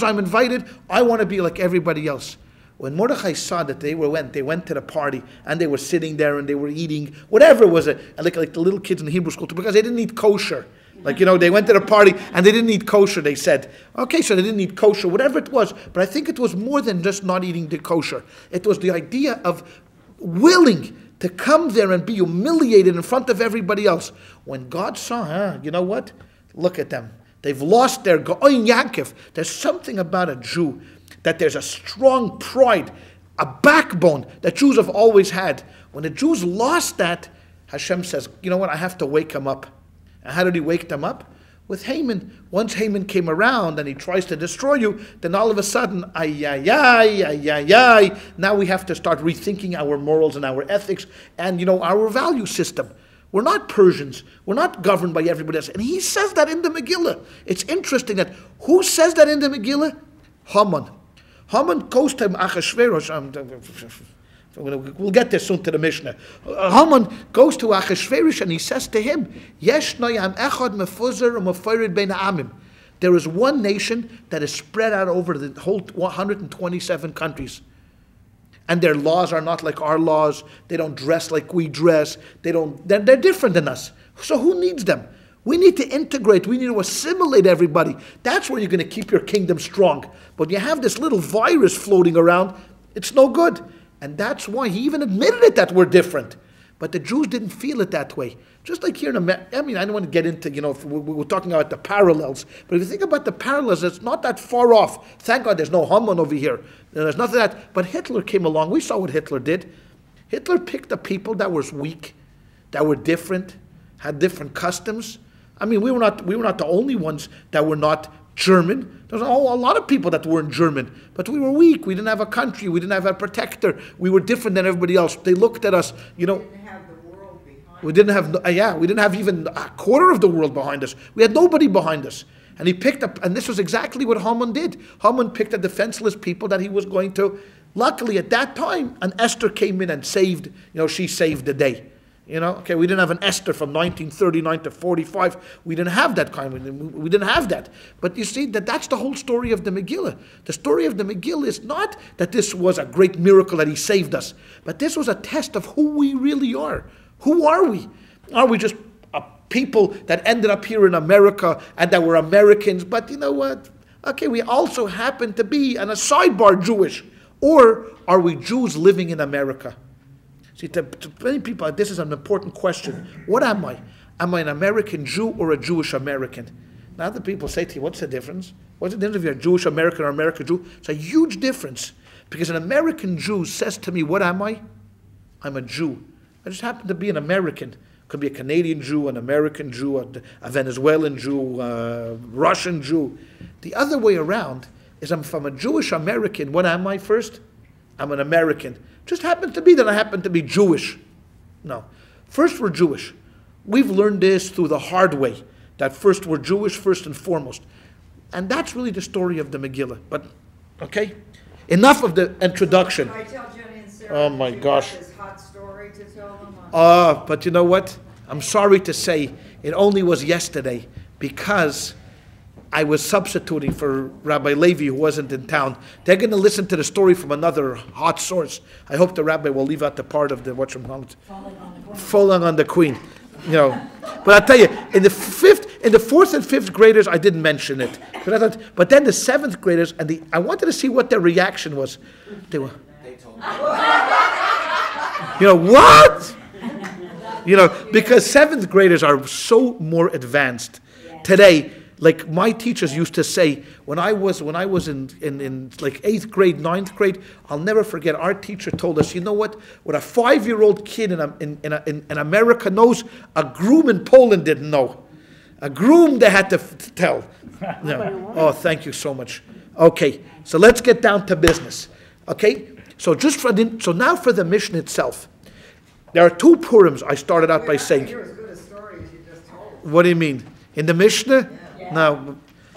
I'm invited, I want to be like everybody else. When Mordechai saw that they went to the party and they were sitting there and they were eating whatever it was, like the little kids in the Hebrew school, because they didn't eat kosher. They went to the party and they didn't eat kosher, they said. Okay, so they didn't eat kosher, whatever it was. But I think it was more than just not eating the kosher. It was the idea of willing to come there and be humiliated in front of everybody else. When God saw, you know what? Look at them. They've lost their Go'in Yankov. There's something about a Jew, that there's a strong pride, a backbone that Jews have always had. When the Jews lost that, Hashem says, you know what? I have to wake them up. And how did he wake them up? With Haman. Once Haman came around and he tries to destroy you, then all of a sudden, now we have to start rethinking our morals and our ethics and, our value system. We're not Persians. We're not governed by everybody else. And he says that in the Megillah. It's interesting that, who says that in the Megillah? Haman. Haman goes to Achashverosh. We'll get there soon to the Mishnah. Haman goes to Achashverosh and he says to him, there is one nation that is spread out over the whole 127 countries. And their laws are not like our laws. They don't dress like we dress. They're different than us. So who needs them? We need to integrate. We need to assimilate everybody. That's where you're going to keep your kingdom strong. But you have this little virus floating around. It's no good. And that's why he even admitted it that we're different. But the Jews didn't feel it that way. Just like here in America, I don't want to get into, if we're talking about the parallels. But if you think about the parallels, it's not that far off. Thank God there's no Haman over here. There's nothing of that. But Hitler came along. We saw what Hitler did. Hitler picked the people that were weak, that were different, had different customs. We were not the only ones that were not German. There was a lot of people that weren't German, but we were weak. We didn't have a country. We didn't have a protector. We were different than everybody else. They looked at us, We didn't have the world behind we didn't have, we didn't have even a quarter of the world behind us. We had nobody behind us. And he picked up, and this was exactly what Haman did. Haman picked a defenseless people that he was going to. Luckily, at that time, an Esther came in and saved, she saved the day. We didn't have an Esther from 1939 to 45. We didn't have that kind. We didn't have that. But you see, that's the whole story of the Megillah. The story of the Megillah is not that this was a great miracle that he saved us, but this was a test of who we really are. Who are we? Are we just people that ended up here in America and that were Americans? But you know what? Okay, we also happen to be, on a sidebar, Jewish. Or are we Jews living in America? See, to many people, this is an important question. What am I? Am I an American Jew or a Jewish American? Now the people say to you, what's the difference? What's the difference if you're a Jewish American or American Jew? It's a huge difference. Because an American Jew says to me, what am I? I'm a Jew. I just happen to be an American. Could be a Canadian Jew, an American Jew, a Venezuelan Jew, a Russian Jew. The other way around is if I'm a Jewish American, what am I first? I'm an American. Just happens to be that I happen to be Jewish. No. First we're Jewish. We've learned this through the hard way. That first we're Jewish, first and foremost. And that's really the story of the Megillah. But, okay? Enough of the introduction. Can I tell Jenny and Sarah Oh my gosh. this hot story? story to tell them. But you know what? I'm sorry to say, it only was yesterday because I was substituting for Rabbi Levi, who wasn't in town. They're going to listen to the story from another hot source. I hope the rabbi will leave out the part of the falling on the queen. You know, but I'll tell you, in the fourth and fifth graders, I didn't mention it. But then the seventh graders, I wanted to see what their reaction was. They told me. You know what? You know, because seventh graders are so more advanced today. Like my teachers used to say, when I was in like 8th grade, 9th grade, I'll never forget. Our teacher told us, you know what a 5-year-old kid in America knows, a groom in Poland didn't know. A groom they had to tell. No. Oh, thank you so much. Okay, so let's get down to business. Okay, so now for the mission itself. There are 2 Purims. I started out by saying. You're as good a story as you just told. What do you mean? In the Mishnah? Yeah. Now,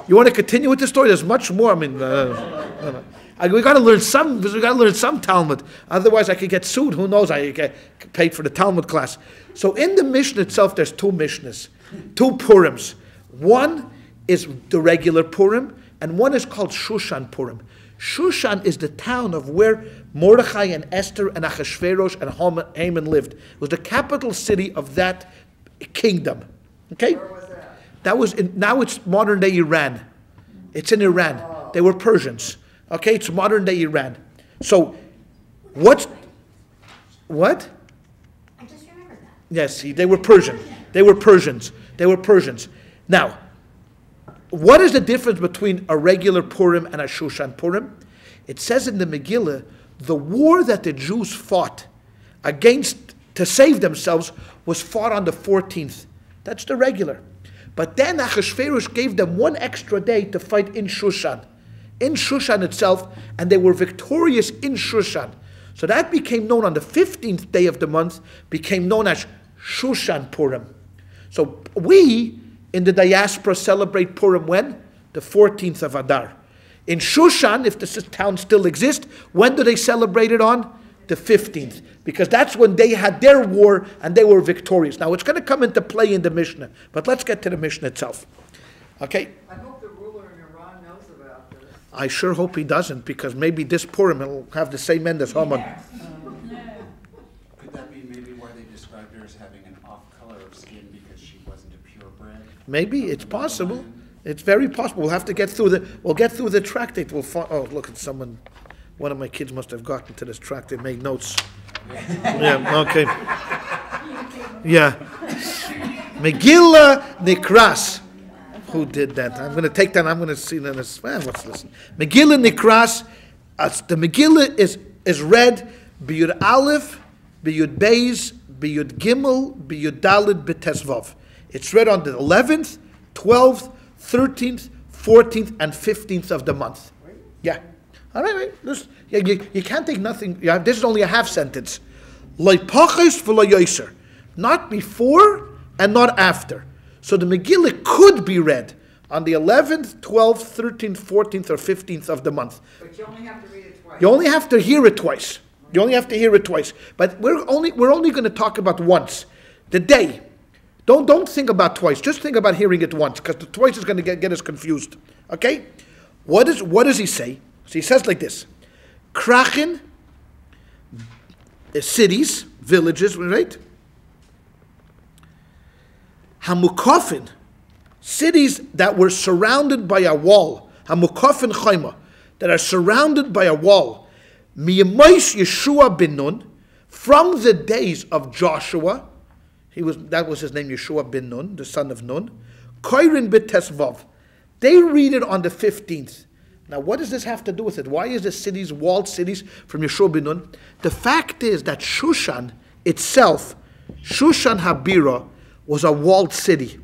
you want to continue with the story? There's much more. I mean, we got to learn some. We got to learn some Talmud. Otherwise, I could get sued. Who knows? I get paid for the Talmud class. So in the Mishnah itself, there's 2 Mishnahs, 2 Purims. One is the regular Purim, and one is called Shushan Purim. Shushan is the town of where Mordechai and Esther and Achashverosh and Haman lived. It was the capital city of that kingdom. Okay? Where was that? That was now it's modern day Iran. It's in Iran. They were Persians. Okay, it's modern day Iran. So, what? I just remembered that. Yes, see, they were Persian. They were Persians. They were Persians. Now, what is the difference between a regular Purim and a Shushan Purim? It says in the Megillah, the war that the Jews fought against to save themselves was fought on the 14th. That's the regular. But then Achashverosh gave them 1 extra day to fight in Shushan itself, and they were victorious in Shushan. So that became known on the 15th day of the month, became known as Shushan Purim. So we, in the diaspora, celebrate Purim when? The 14th of Adar. In Shushan, if this town still exists, when do they celebrate it on? The 15th. Because that's when they had their war and they were victorious. Now it's going to come into play in the Mishnah. But let's get to the Mishnah itself. Okay? I hope the ruler in Iran knows about this. I sure hope he doesn't, because maybe this Purim will have the same end as Haman. Could that be maybe why they described her as having an off color of skin because she wasn't a purebred? Maybe it's possible. It's very possible. We'll have to get through the tractate. Oh, look at someone. One of my kids must have gotten to this tractate, made notes. Yeah, okay. Yeah. Megillah Nikras. Who did that? I'm going to take that. I'm going to see that. What's this? Megillah Nikras. The Megillah is read B'Yud Aleph, B'Yud Beis, B'Yud Gimel, B'Yud Daled, B'Tesvav. It's read on the 11th, 12th, 13th, 14th, and 15th of the month. Yeah. All right. You can't take nothing. This is only a half sentence. Loipachos v'lo yoser. Not before and not after. So the Megillah could be read on the 11th, 12th, 13th, 14th, or 15th of the month. But you only have to read it twice. You only have to hear it twice. You only have to hear it twice. But we're only going to talk about once. The day. Don't think about twice. Just think about hearing it once, because the twice is going to get us confused. Okay? What does he say? So he says like this: Krachin, cities, villages, right? Hamukofin, cities that were surrounded by a wall. Hamukofin Chayma, that are surrounded by a wall. Miyamais Yeshua bin Nun, from the days of Joshua, that was his name, Yeshua bin Nun, the son of Nun. Koirin b'Tesvav, they read it on the 15th. Now, what does this have to do with it? Why is the cities walled cities from Yeshua bin Nun? The fact is that Shushan itself, Shushan Habira, was a walled city.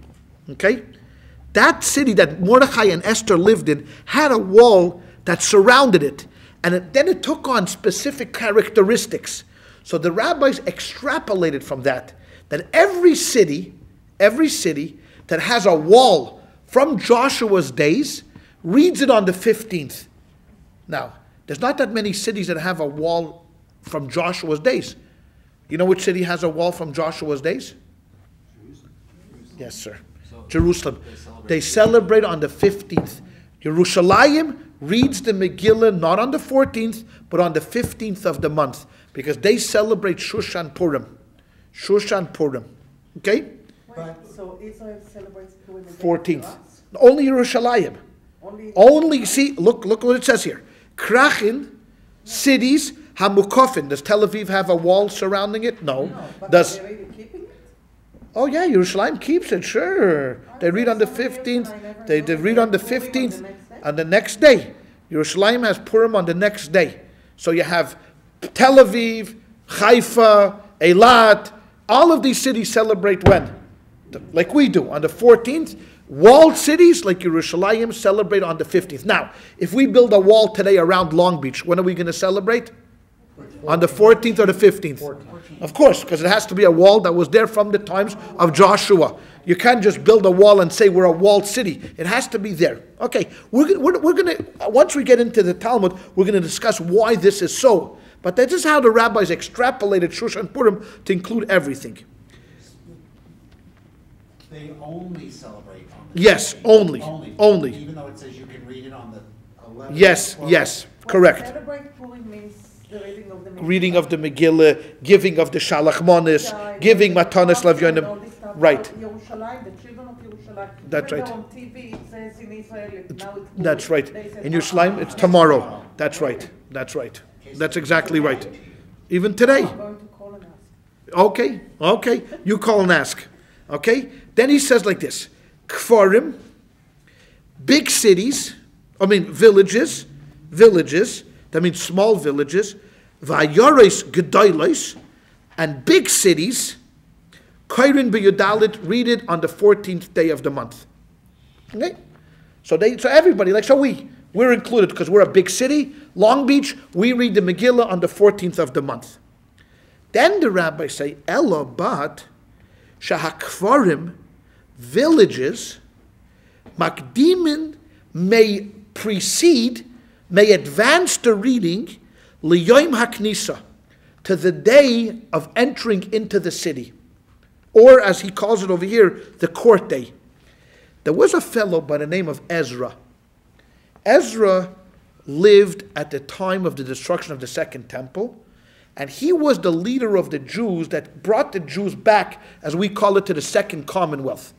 Okay? That city that Mordechai and Esther lived in had a wall that surrounded it. And then it took on specific characteristics. So the rabbis extrapolated from that every city that has a wall from Joshua's days reads it on the 15th. Now, there's not that many cities that have a wall from Joshua's days. You know which city has a wall from Joshua's days? Yes, sir. Jerusalem. They celebrate on the 15th. Yerushalayim reads the Megillah not on the 14th, but on the 15th of the month, because they celebrate Shushan Purim. Shushan Purim. Okay? So Israel celebrates Purim the day 14th. after us? Only Yerushalayim. Only, see, look what it says here. Krachin, cities, Hamukofin. Does Tel Aviv have a wall surrounding it? No. No, but Does, are they really keeping it? oh yeah, Yerushalayim keeps it, sure. They read on the 15th. They read on the 15th. And the next day. Yerushalayim has Purim on the next day. So you have Tel Aviv, Haifa, Eilat. All of these cities celebrate when? Like we do, on the 14th. Walled cities like Yerushalayim celebrate on the 15th. Now, if we build a wall today around Long Beach, when are we going to celebrate? On the 14th or the 15th? 14th. Of course, because it has to be a wall that was there from the times of Joshua. You can't just build a wall and say we're a walled city. It has to be there. Okay, we're going to, once we get into the Talmud, we're going to discuss why this is so. But that is how the rabbis extrapolated Shushan Purim to include everything. They only celebrate on the Yes, 15th. only. Even though it says you can read it on the 11th. Yes, or 12th. yes, correct. Celebrate Purim means the reading of the Megillah. Reading of the Megillah, giving of the Shalach Monis, giving Matanis Lavyonim. Right. Yerushalayim, the children of Yerushalayim. That's Even right. though on TV it says in Israel, now it's That's right. They say In Yerushalayim, it's tomorrow. That's right. That's right. That's exactly right. Even today. I'm going to call and ask. Okay. You call and ask. Okay? Then he says like this. Kfarim, big cities, villages, that means small villages, Vayares Gedolos, and big cities, Kairin B'Yudalit, read it on the 14th day of the month. Okay? So everybody, we're included because we're a big city. Long Beach, we read the Megillah on the 14th of the month. Then the rabbis say, Elo bat shahakfarim, villages, makdimin, may precede, may advance the reading, liyoim haknisa, to the day of entering into the city. Or as he calls it over here, the court day. There was a fellow by the name of Ezra. Ezra lived at the time of the destruction of the Second Temple, and he was the leader of the Jews that brought the Jews back, as we call it, to the Second Commonwealth.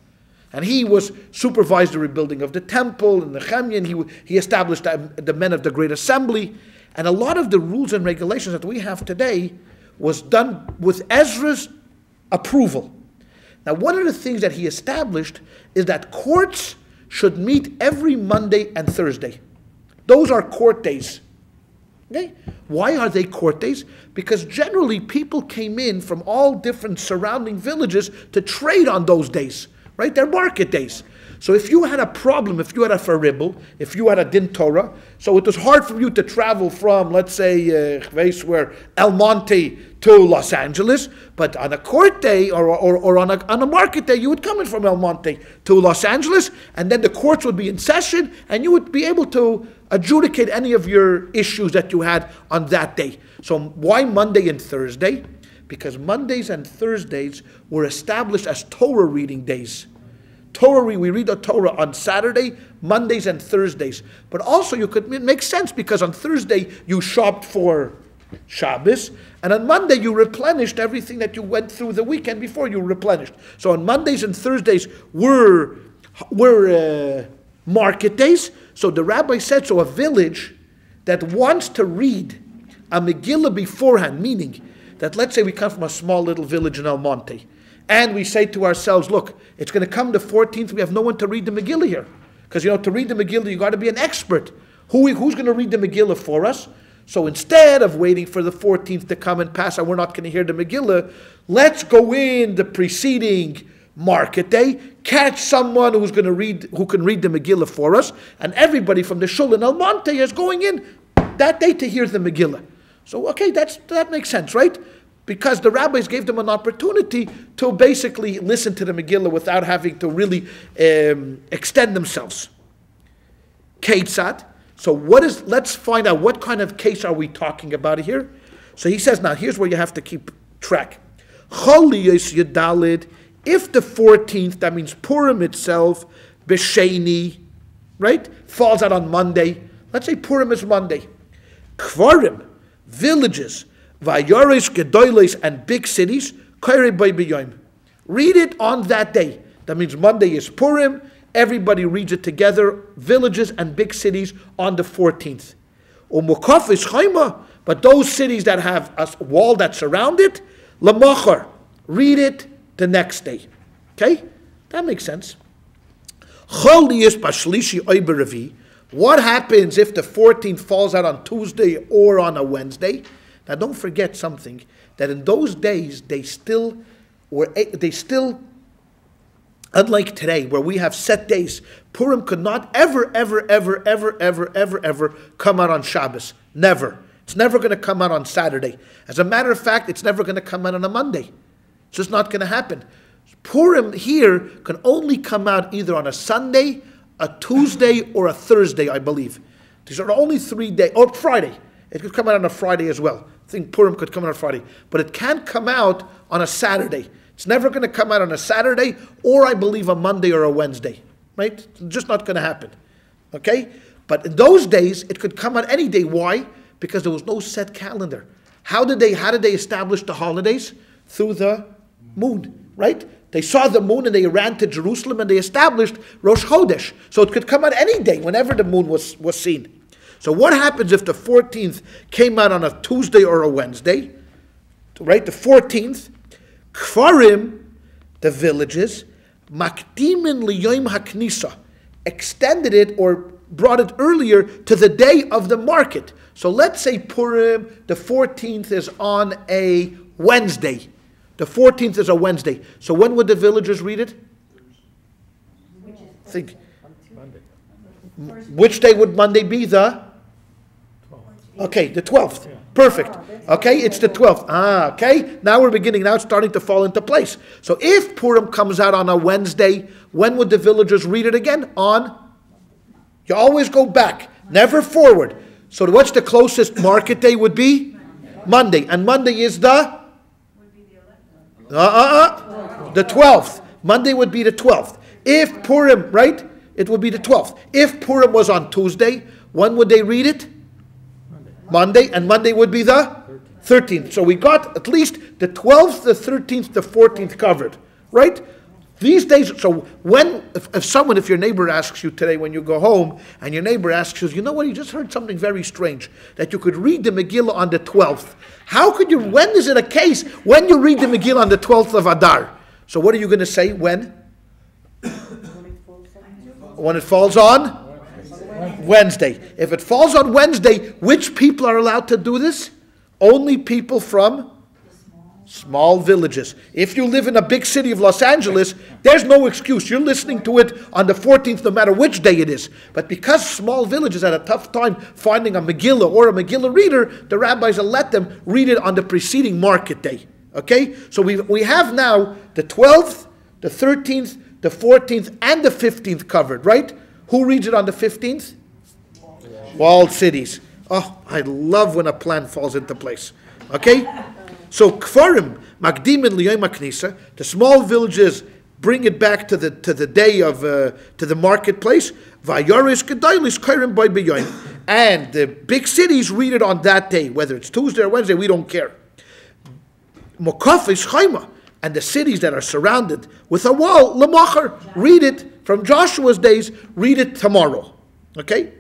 And he was supervised the rebuilding of the temple and the Nehemiah, and he established the men of the Great Assembly. And a lot of the rules and regulations that we have today was done with Ezra's approval. Now, one of the things that he established is that courts should meet every Monday and Thursday. Those are court days. Okay? Why are they court days? Because generally people came in from all different surrounding villages to trade on those days. Right? They're market days. So if you had a problem, if you had a faribel, if you had a din Torah, so it was hard for you to travel from, let's say, El Monte to Los Angeles, but on a court day or on a market day, you would come in from El Monte to Los Angeles, and then the courts would be in session, and you would be able to adjudicate any of your issues that you had on that day. So why Monday and Thursday? Because Mondays and Thursdays were established as Torah reading days. We read the Torah on Saturday, Mondays, and Thursdays. But also it makes sense because on Thursday you shopped for Shabbos, and on Monday you replenished everything that you went through the weekend before you replenished. So on Mondays and Thursdays were market days. So the rabbi said, so a village that wants to read a Megillah beforehand, meaning that let's say we come from a small little village in El Monte, and we say to ourselves, look, it's going to come the 14th, we have no one to read the Megillah here. Because, to read the Megillah, you got to be an expert. Who's going to read the Megillah for us? So instead of waiting for the 14th to come and pass, and we're not going to hear the Megillah, let's go in the preceding market day, catch someone who can read the Megillah for us, and everybody from the Shul in El Monte is going in that day to hear the Megillah. So, okay, that makes sense, right? Because the rabbis gave them an opportunity to basically listen to the Megillah without having to really extend themselves. Ketzat. So let's find out what kind of case are we talking about here. So he says, now here's where you have to keep track. Choliyos Yadalid, if the 14th, that means Purim itself, B'Sheni, right, falls out on Monday. Let's say Purim is Monday. Kvarim, villages, Vayaris, Gedoyles, and big cities, Kairei Bay B'Yom. Read it on that day. That means Monday is Purim. Everybody reads it together, villages and big cities on the 14th. Umukaf is Chaima, but those cities that have a wall that surround it, Lamachar, read it the next day. Okay? That makes sense. Choliyos Bashlishi Oiberavi. What happens if the 14th falls out on Tuesday or on a Wednesday? Now don't forget something, that in those days they still, unlike today where we have set days, Purim could not ever come out on Shabbos. Never. It's never going to come out on Saturday. As a matter of fact, it's never going to come out on a Monday. It's just not going to happen. Purim here can only come out either on a Sunday, a Tuesday, or a Thursday, I believe. These are only 3 days, or Friday. It could come out on a Friday as well. I think Purim could come out on Friday. But it can't come out on a Saturday. It's never going to come out on a Saturday, or I believe a Monday or a Wednesday. Right? It's just not going to happen. Okay? But in those days, it could come out any day. Why? Because there was no set calendar. How did they establish the holidays? Through the moon. Right? They saw the moon and they ran to Jerusalem and they established Rosh Chodesh. So it could come out any day, whenever the moon was seen. So what happens if the 14th came out on a Tuesday or a Wednesday? Right, the 14th, Kfarim, the villages, Makdimin Liyoim HaKnisa, extended it or brought it earlier to the day of the market. So let's say Purim, the 14th is on a Wednesday. The 14th is a Wednesday. So when would the villagers read it? Think. Monday. Which day would Monday be? The 12th. Okay, the 12th. Perfect. Okay, it's the 12th. Okay. Now we're beginning. Now it's starting to fall into place. So if Purim comes out on a Wednesday, when would the villagers read it again? You always go back, never forward. So what's the closest market day would be? Monday. And Monday is the 12th. Monday would be the 12th. If Purim, right? It would be the 12th. If Purim was on Tuesday, when would they read it? Monday. And Monday would be the 13th. So we got at least the 12th, the 13th, the 14th covered. Right? These days, so if your neighbor asks you today when you go home, and your neighbor asks you, you know what, you just heard something very strange, that you could read the Megillah on the 12th. When is it a case when you read the Megillah on the 12th of Adar? So what are you going to say? When? When it falls on? Wednesday. If it falls on Wednesday, which people are allowed to do this? Only people from small villages. If you live in a big city of Los Angeles, there's no excuse. You're listening to it on the 14th, no matter which day it is. But because small villages had a tough time finding a Megillah or a Megillah reader, the rabbis will let them read it on the preceding market day. Okay? So we have now the 12th, the 13th, the 14th, and the 15th covered, right? Who reads it on the 15th? Walled cities. Oh, I love when a plan falls into place. Okay? So Kfarim, Makdimin Liyoim HaKnisa, the small villages bring it back to the day of to the marketplace. Vayaris Gedailis Kairim Bay B'Yoim, and the big cities read it on that day, whether it's Tuesday or Wednesday, we don't care. Mokafis Chaima, and the cities that are surrounded with a wall, Lamachar, read it from Joshua's days, read it tomorrow. Okay?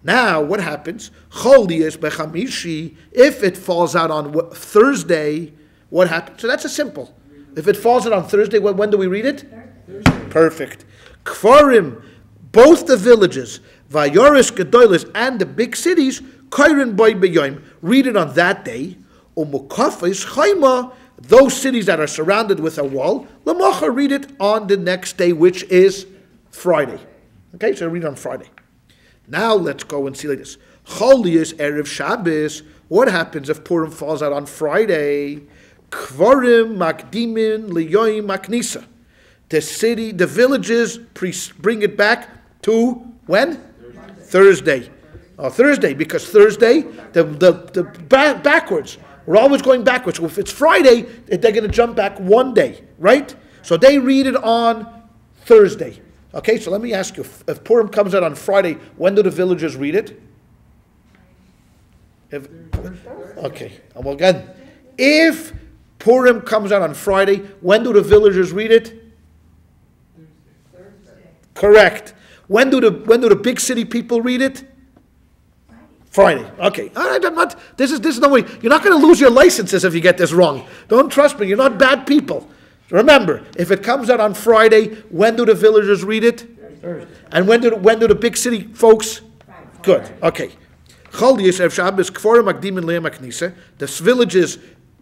Now, what happens? Choliyos Bechamishi, if it falls out on Thursday, what happens? So that's a simple. If it falls out on Thursday, when do we read it? Thursday. Perfect. Kfarim, both the villages, Vayoris Gedoyles, and the big cities, Kairin Boy Beyoim, read it on that day. Umukafis Chaima, those cities that are surrounded with a wall, Lamacha, read it on the next day, which is Friday. Okay, so read it on Friday. Now let's go and see like this. Choliyos Erev Shabbos. What happens if Purim falls out on Friday? Kvarim Makdimin Liyoim Maknisa. The villages bring it back to when? Thursday. Oh, Thursday, because Thursday, the backwards. We're always going backwards. So if it's Friday, they're going to jump back one day, right? So they read it on Thursday. Okay, so let me ask you, if Purim comes out on Friday, when do the villagers read it? Okay, and well again, if Purim comes out on Friday, when do the villagers read it? Thursday. Correct. When do the big city people read it? Friday. Okay. All right. I'm not. This is no way. You're not going to lose your licenses if you get this wrong. Don't trust me. You're not bad people. Remember, if it comes out on Friday, when do the villagers read it? Thursday. And when do the big city folks? Good. Okay.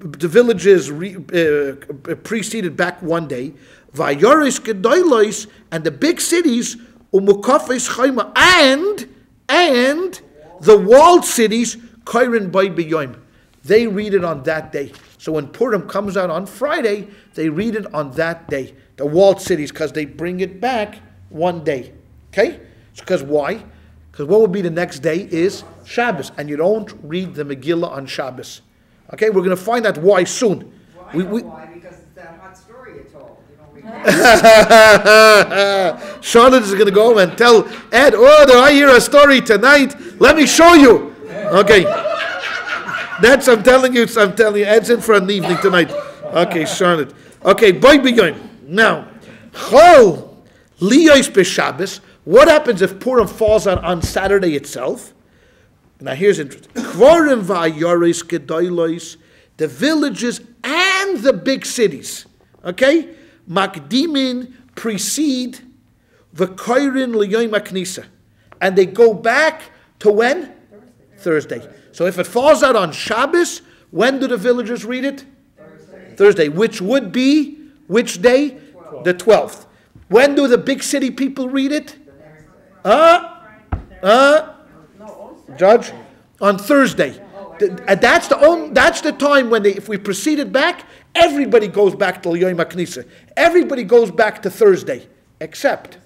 The villages preceded back one day. And the big cities and the walled cities they read it on that day. So when Purim comes out on Friday, they read it on that day. The walled cities, because they bring it back one day. Okay? Because why? Because what would be the next day is Shabbos, and you don't read the Megillah on Shabbos. Okay, we're going to find out why soon. Well, I know why, because it's that hot story you told. You don't read Charlotte is going to go home and tell Ed, oh, did I hear a story tonight? Let me show you. Okay. That's, I'm telling you, Ed's in for an evening tonight. Okay, Charlotte. Okay, boy begun. Now, Chol Liyos b'Shabbos. What happens if Purim falls on Saturday itself? Now here's interesting. Kvorim va'ayoros gedolos, the villages and the big cities. Okay? Makdimin precede v'koirin liyom haknisa. And they go back to when? Thursday. So if it falls out on Shabbos, when do the villagers read it? Thursday. Which would be, which day? The 12th. When do the big city people read it? Judge? On Thursday. That's the time when if we proceed it back, everybody goes back to Yom HaKnisa. Everybody goes back to Thursday. Except.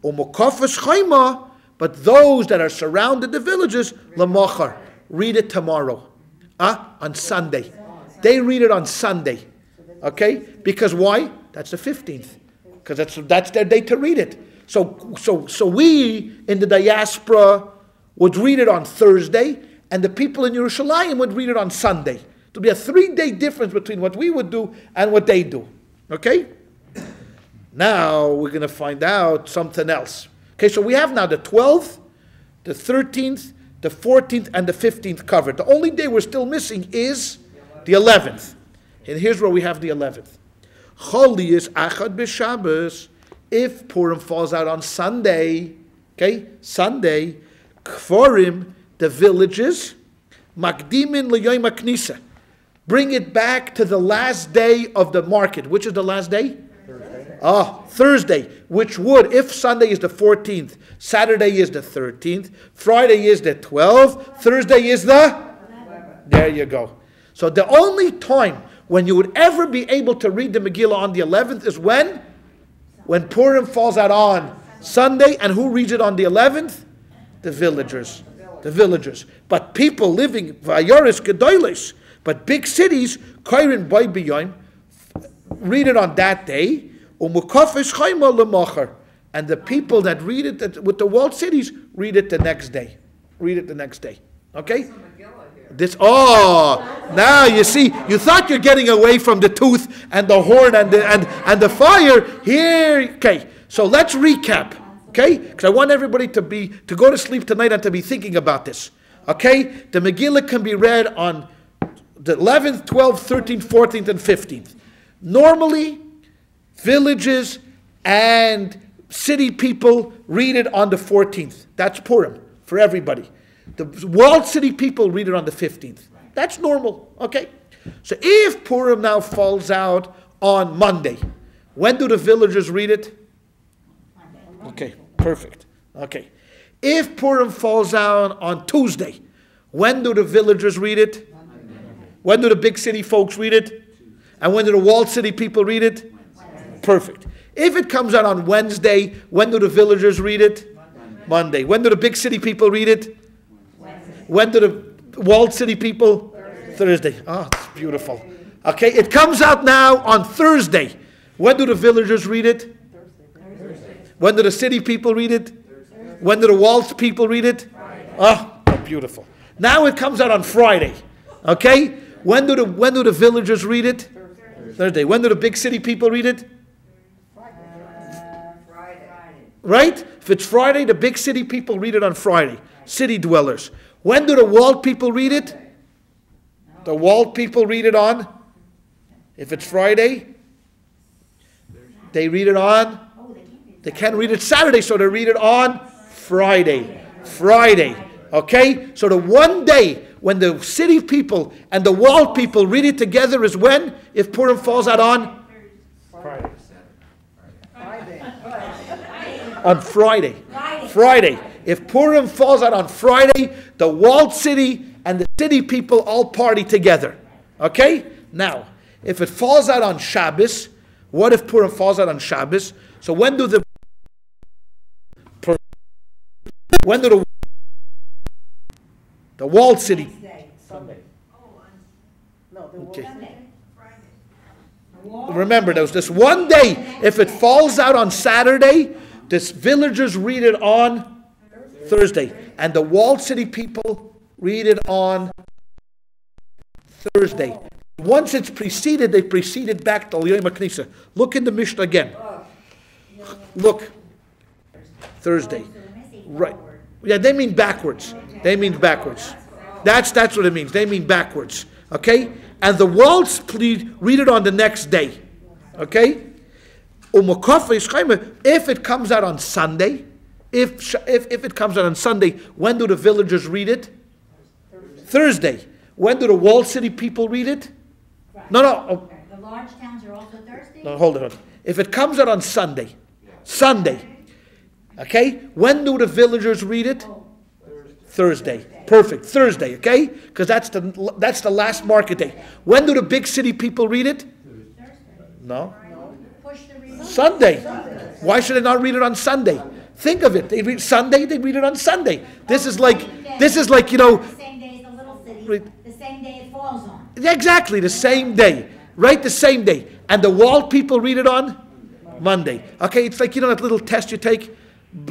Umokafas Chayma. But those that are surrounded the villages, Lamachar, read it tomorrow. On Sunday. They read it on Sunday. Okay? Because why? That's the 15th. Because that's their day to read it. So we in the diaspora would read it on Thursday, and the people in Yerushalayim would read it on Sunday. There'll be a 3-day difference between what we would do and what they do. Okay? Now we're going to find out something else. Okay, so we have now the 12th, the 13th, the 14th, and the 15th covered. The only day we're still missing is the 11th. And here's where we have the 11th. Choli is Achad b'Shabbos. If Purim falls out on Sunday, okay, Sunday, Kforim, the villages, Makdimin l'Yom HaKnisa. Bring it back to the last day of the market. Which is the last day? Thursday, which would, if Sunday is the 14th, Saturday is the 13th, Friday is the 12th, Thursday is the? There you go. So the only time when you would ever be able to read the Megillah on the 11th is when? When Purim falls out on Sunday, and who reads it on the 11th? The villagers. The villagers. But people living, Vayoris Gedolis, but big cities, Kairin Boy B'Yom, read it on that day, and the people that read it with the walled cities read it the next day. Read it the next day. Okay? Now you see, you thought you're getting away from the tooth and the horn and the fire. Here, okay. So let's recap. Okay? Because I want everybody to go to sleep tonight and to be thinking about this. Okay? The Megillah can be read on the 11th, 12th, 13th, 14th, and 15th. Normally, villages and city people read it on the 14th. That's Purim for everybody. The walled city people read it on the 15th. That's normal. Okay? So if Purim now falls out on Monday, when do the villagers read it? Okay, perfect. Okay. If Purim falls out on Tuesday, when do the villagers read it? When do the big city folks read it? And when do the walled city people read it? Perfect. If it comes out on Wednesday, when do the villagers read it? Monday. When do the big city people read it? When do the walled city people? Thursday. Oh, it's beautiful. Okay, it comes out now on Thursday. When do the villagers read it? Thursday. When do the city people read it? When do the walls people read it? Oh, beautiful. Now it comes out on Friday. Okay? When do the villagers read it? Thursday. When do the big city people read it? Friday. Right? If it's Friday, the big city people read it on Friday. City dwellers. When do the walled people read it? The walled people read it on? If it's Friday, they read it on? They can't read it Saturday, so they read it on Friday. Friday. Okay? So the one day when the city people and the walled people read it together is when? If Purim falls out on? Friday. On Friday. Friday. If Purim falls out on Friday, the walled city and the city people all party together. Okay? Now, if it falls out on Shabbos, what if Purim falls out on Shabbos? So when do the walled city? Sunday. No, the Okay. Friday. Remember, there was this one day. If it falls out on Saturday, the villagers read it on Thursday, and the walled city people read it on Thursday. Once it's preceded, they preceded back to Yom HaKnisa. Look in the Mishnah again. Look. Thursday. Right. Yeah, they mean backwards. They mean backwards. That's what it means. They mean backwards. Okay? And the walls read it on the next day. Okay? If it comes out on Sunday, if it comes out on Sunday, when do the villagers read it? Thursday. When do the walled city people read it? No. The large towns are also Thursday? No, hold on. If it comes out on Sunday. Okay? When do the villagers read it? Thursday. Perfect. Thursday, okay? Because that's the last market day. When do the big city people read it? No. Push the reason. Sunday. Why should they not read it on Sunday? Think of it. They read Sunday, they read it on Sunday. This is like, The same day as the little city, the same day it falls on. Exactly, the same day. Right? The same day. And the walled people read it on Monday. Okay, it's like, that little test you take.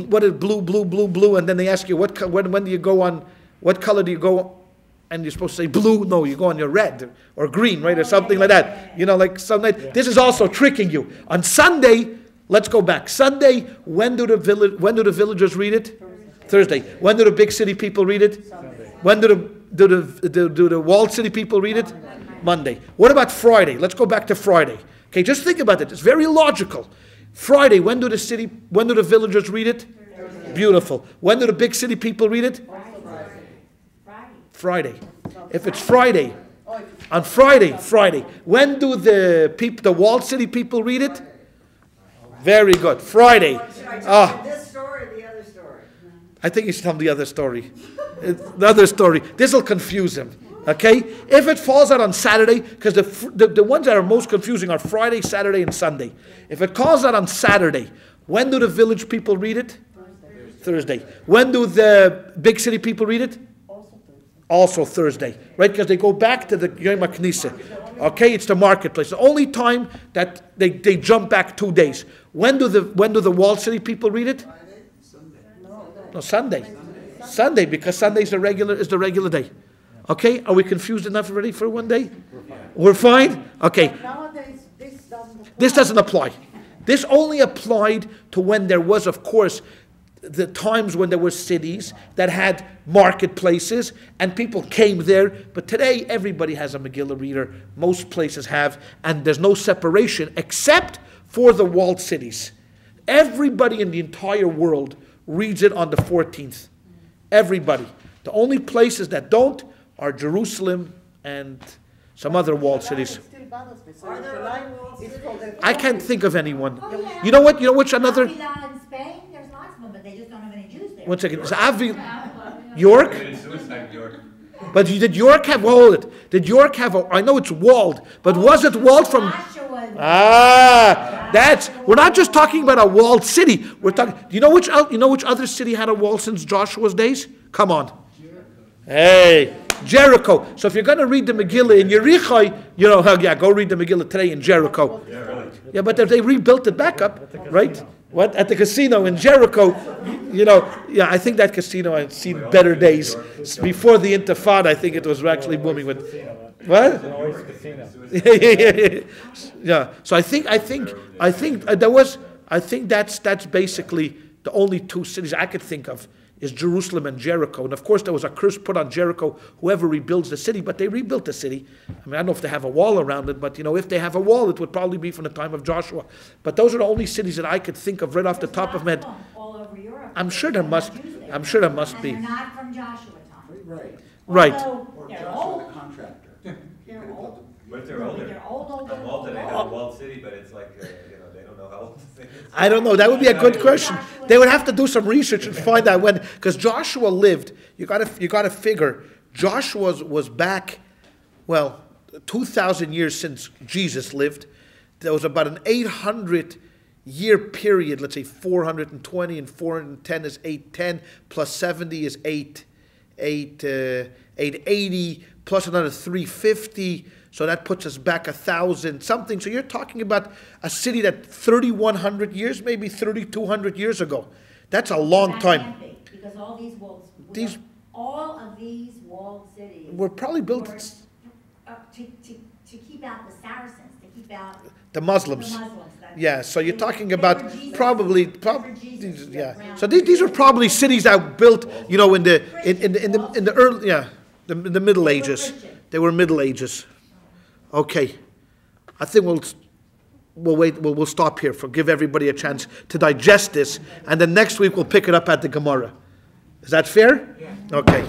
What is blue, and then they ask you, when do you go on, what color do you go, and you're supposed to say blue. No, you go on your red or green, right, or something like that. Like something. This is also tricking you. On Sunday, let's go back. Sunday, when do the villagers read it? Thursday. When do the big city people read it? Sunday. When do the walled city people read it? Monday. What about Friday? Let's go back to Friday. Okay, just think about it. It's very logical. Friday, when do the villagers read it? Thursday. Beautiful. When do the big city people read it? Friday. If it's Friday, on Friday. When do the walled city people read it? Very good. Friday. Should I tell you this story or the other story? I think you should tell him the other story. The other story. This will confuse him. Okay? If it falls out on Saturday, because the ones that are most confusing are Friday, Saturday, and Sunday. If it falls out on Saturday, when do the village people read it? Thursday. When do the big city people read it? Also Thursday. Right? Because they go back to the Yom HaKnisa. Okay? It's the marketplace. The only time that they jump back 2 days. When do the walled city people read it? No, Sunday. Sunday, because Sunday is the regular day. Okay, are we confused enough already for one day? We're fine? Okay. Nowadays, This doesn't apply. This only applied to when there was, of course, the times when there were cities that had marketplaces and people came there. But today, everybody has a Megillah reader. Most places have, and there's no separation except for the walled cities. Everybody in the entire world reads it on the 14th. Everybody. The only places that don't are Jerusalem and some other walled cities. I can't think of anyone. You know what? You know which another? Avila in Spain, there's lots of them, but they just don't have any Jews there. 1 second. Is York? But did York have? Hold it. Did York have? I know it's walled, but was it walled from? We're not just talking about a walled city. We're talking. You know which other city had a wall since Joshua's days? Come on. Hey, Jericho. So if you're going to read the Megillah in Yericho, go read the Megillah today in Jericho. Yeah, really. Yeah, but they rebuilt it back up, right? What? At the casino in Jericho, I think that casino had seen better days. Before the Intifada, I think it was actually booming with. What? Yeah. So I think that's basically the only two cities I could think of is Jerusalem and Jericho. And of course there was a curse put on Jericho, whoever rebuilds the city, but they rebuilt the city. I don't know if they have a wall around it, but if they have a wall, it would probably be from the time of Joshua. But those are the only cities that I could think of right off the top of my head. All over Europe. I'm sure there must be. And they're not from Joshua time. Right. Right. Although they're Joshua old. the contractor. They're old. But if they're older. They're old. On Malta, they have a walled city, but it's like, they don't know how old the city is. I don't know. That would be a good question. They would have to do some research and find out when, because Joshua lived. You got to figure Joshua was back, 2,000 years since Jesus lived. There was about an 800-year period. Let's say 420 and 410 is 810 plus 70 is 880 plus another 350. So that puts us back 1,000 something. So you're talking about a city that 3,100 years, maybe 3,200 years ago. That's a long That time. can't be, because all these walls, These- all of these walled cities Were probably built were, to keep out the Saracens, to keep out the Muslims. the Muslims. Yeah, so you're talking They about were Jesus. probably They were Jesus. yeah. So these are probably cities that were built, in the early the Middle Ages. They were Middle Ages. Okay, I think we'll wait. We'll stop here give everybody a chance to digest this, and then next week we'll pick it up at the Gemara. Is that fair? Yeah. Okay.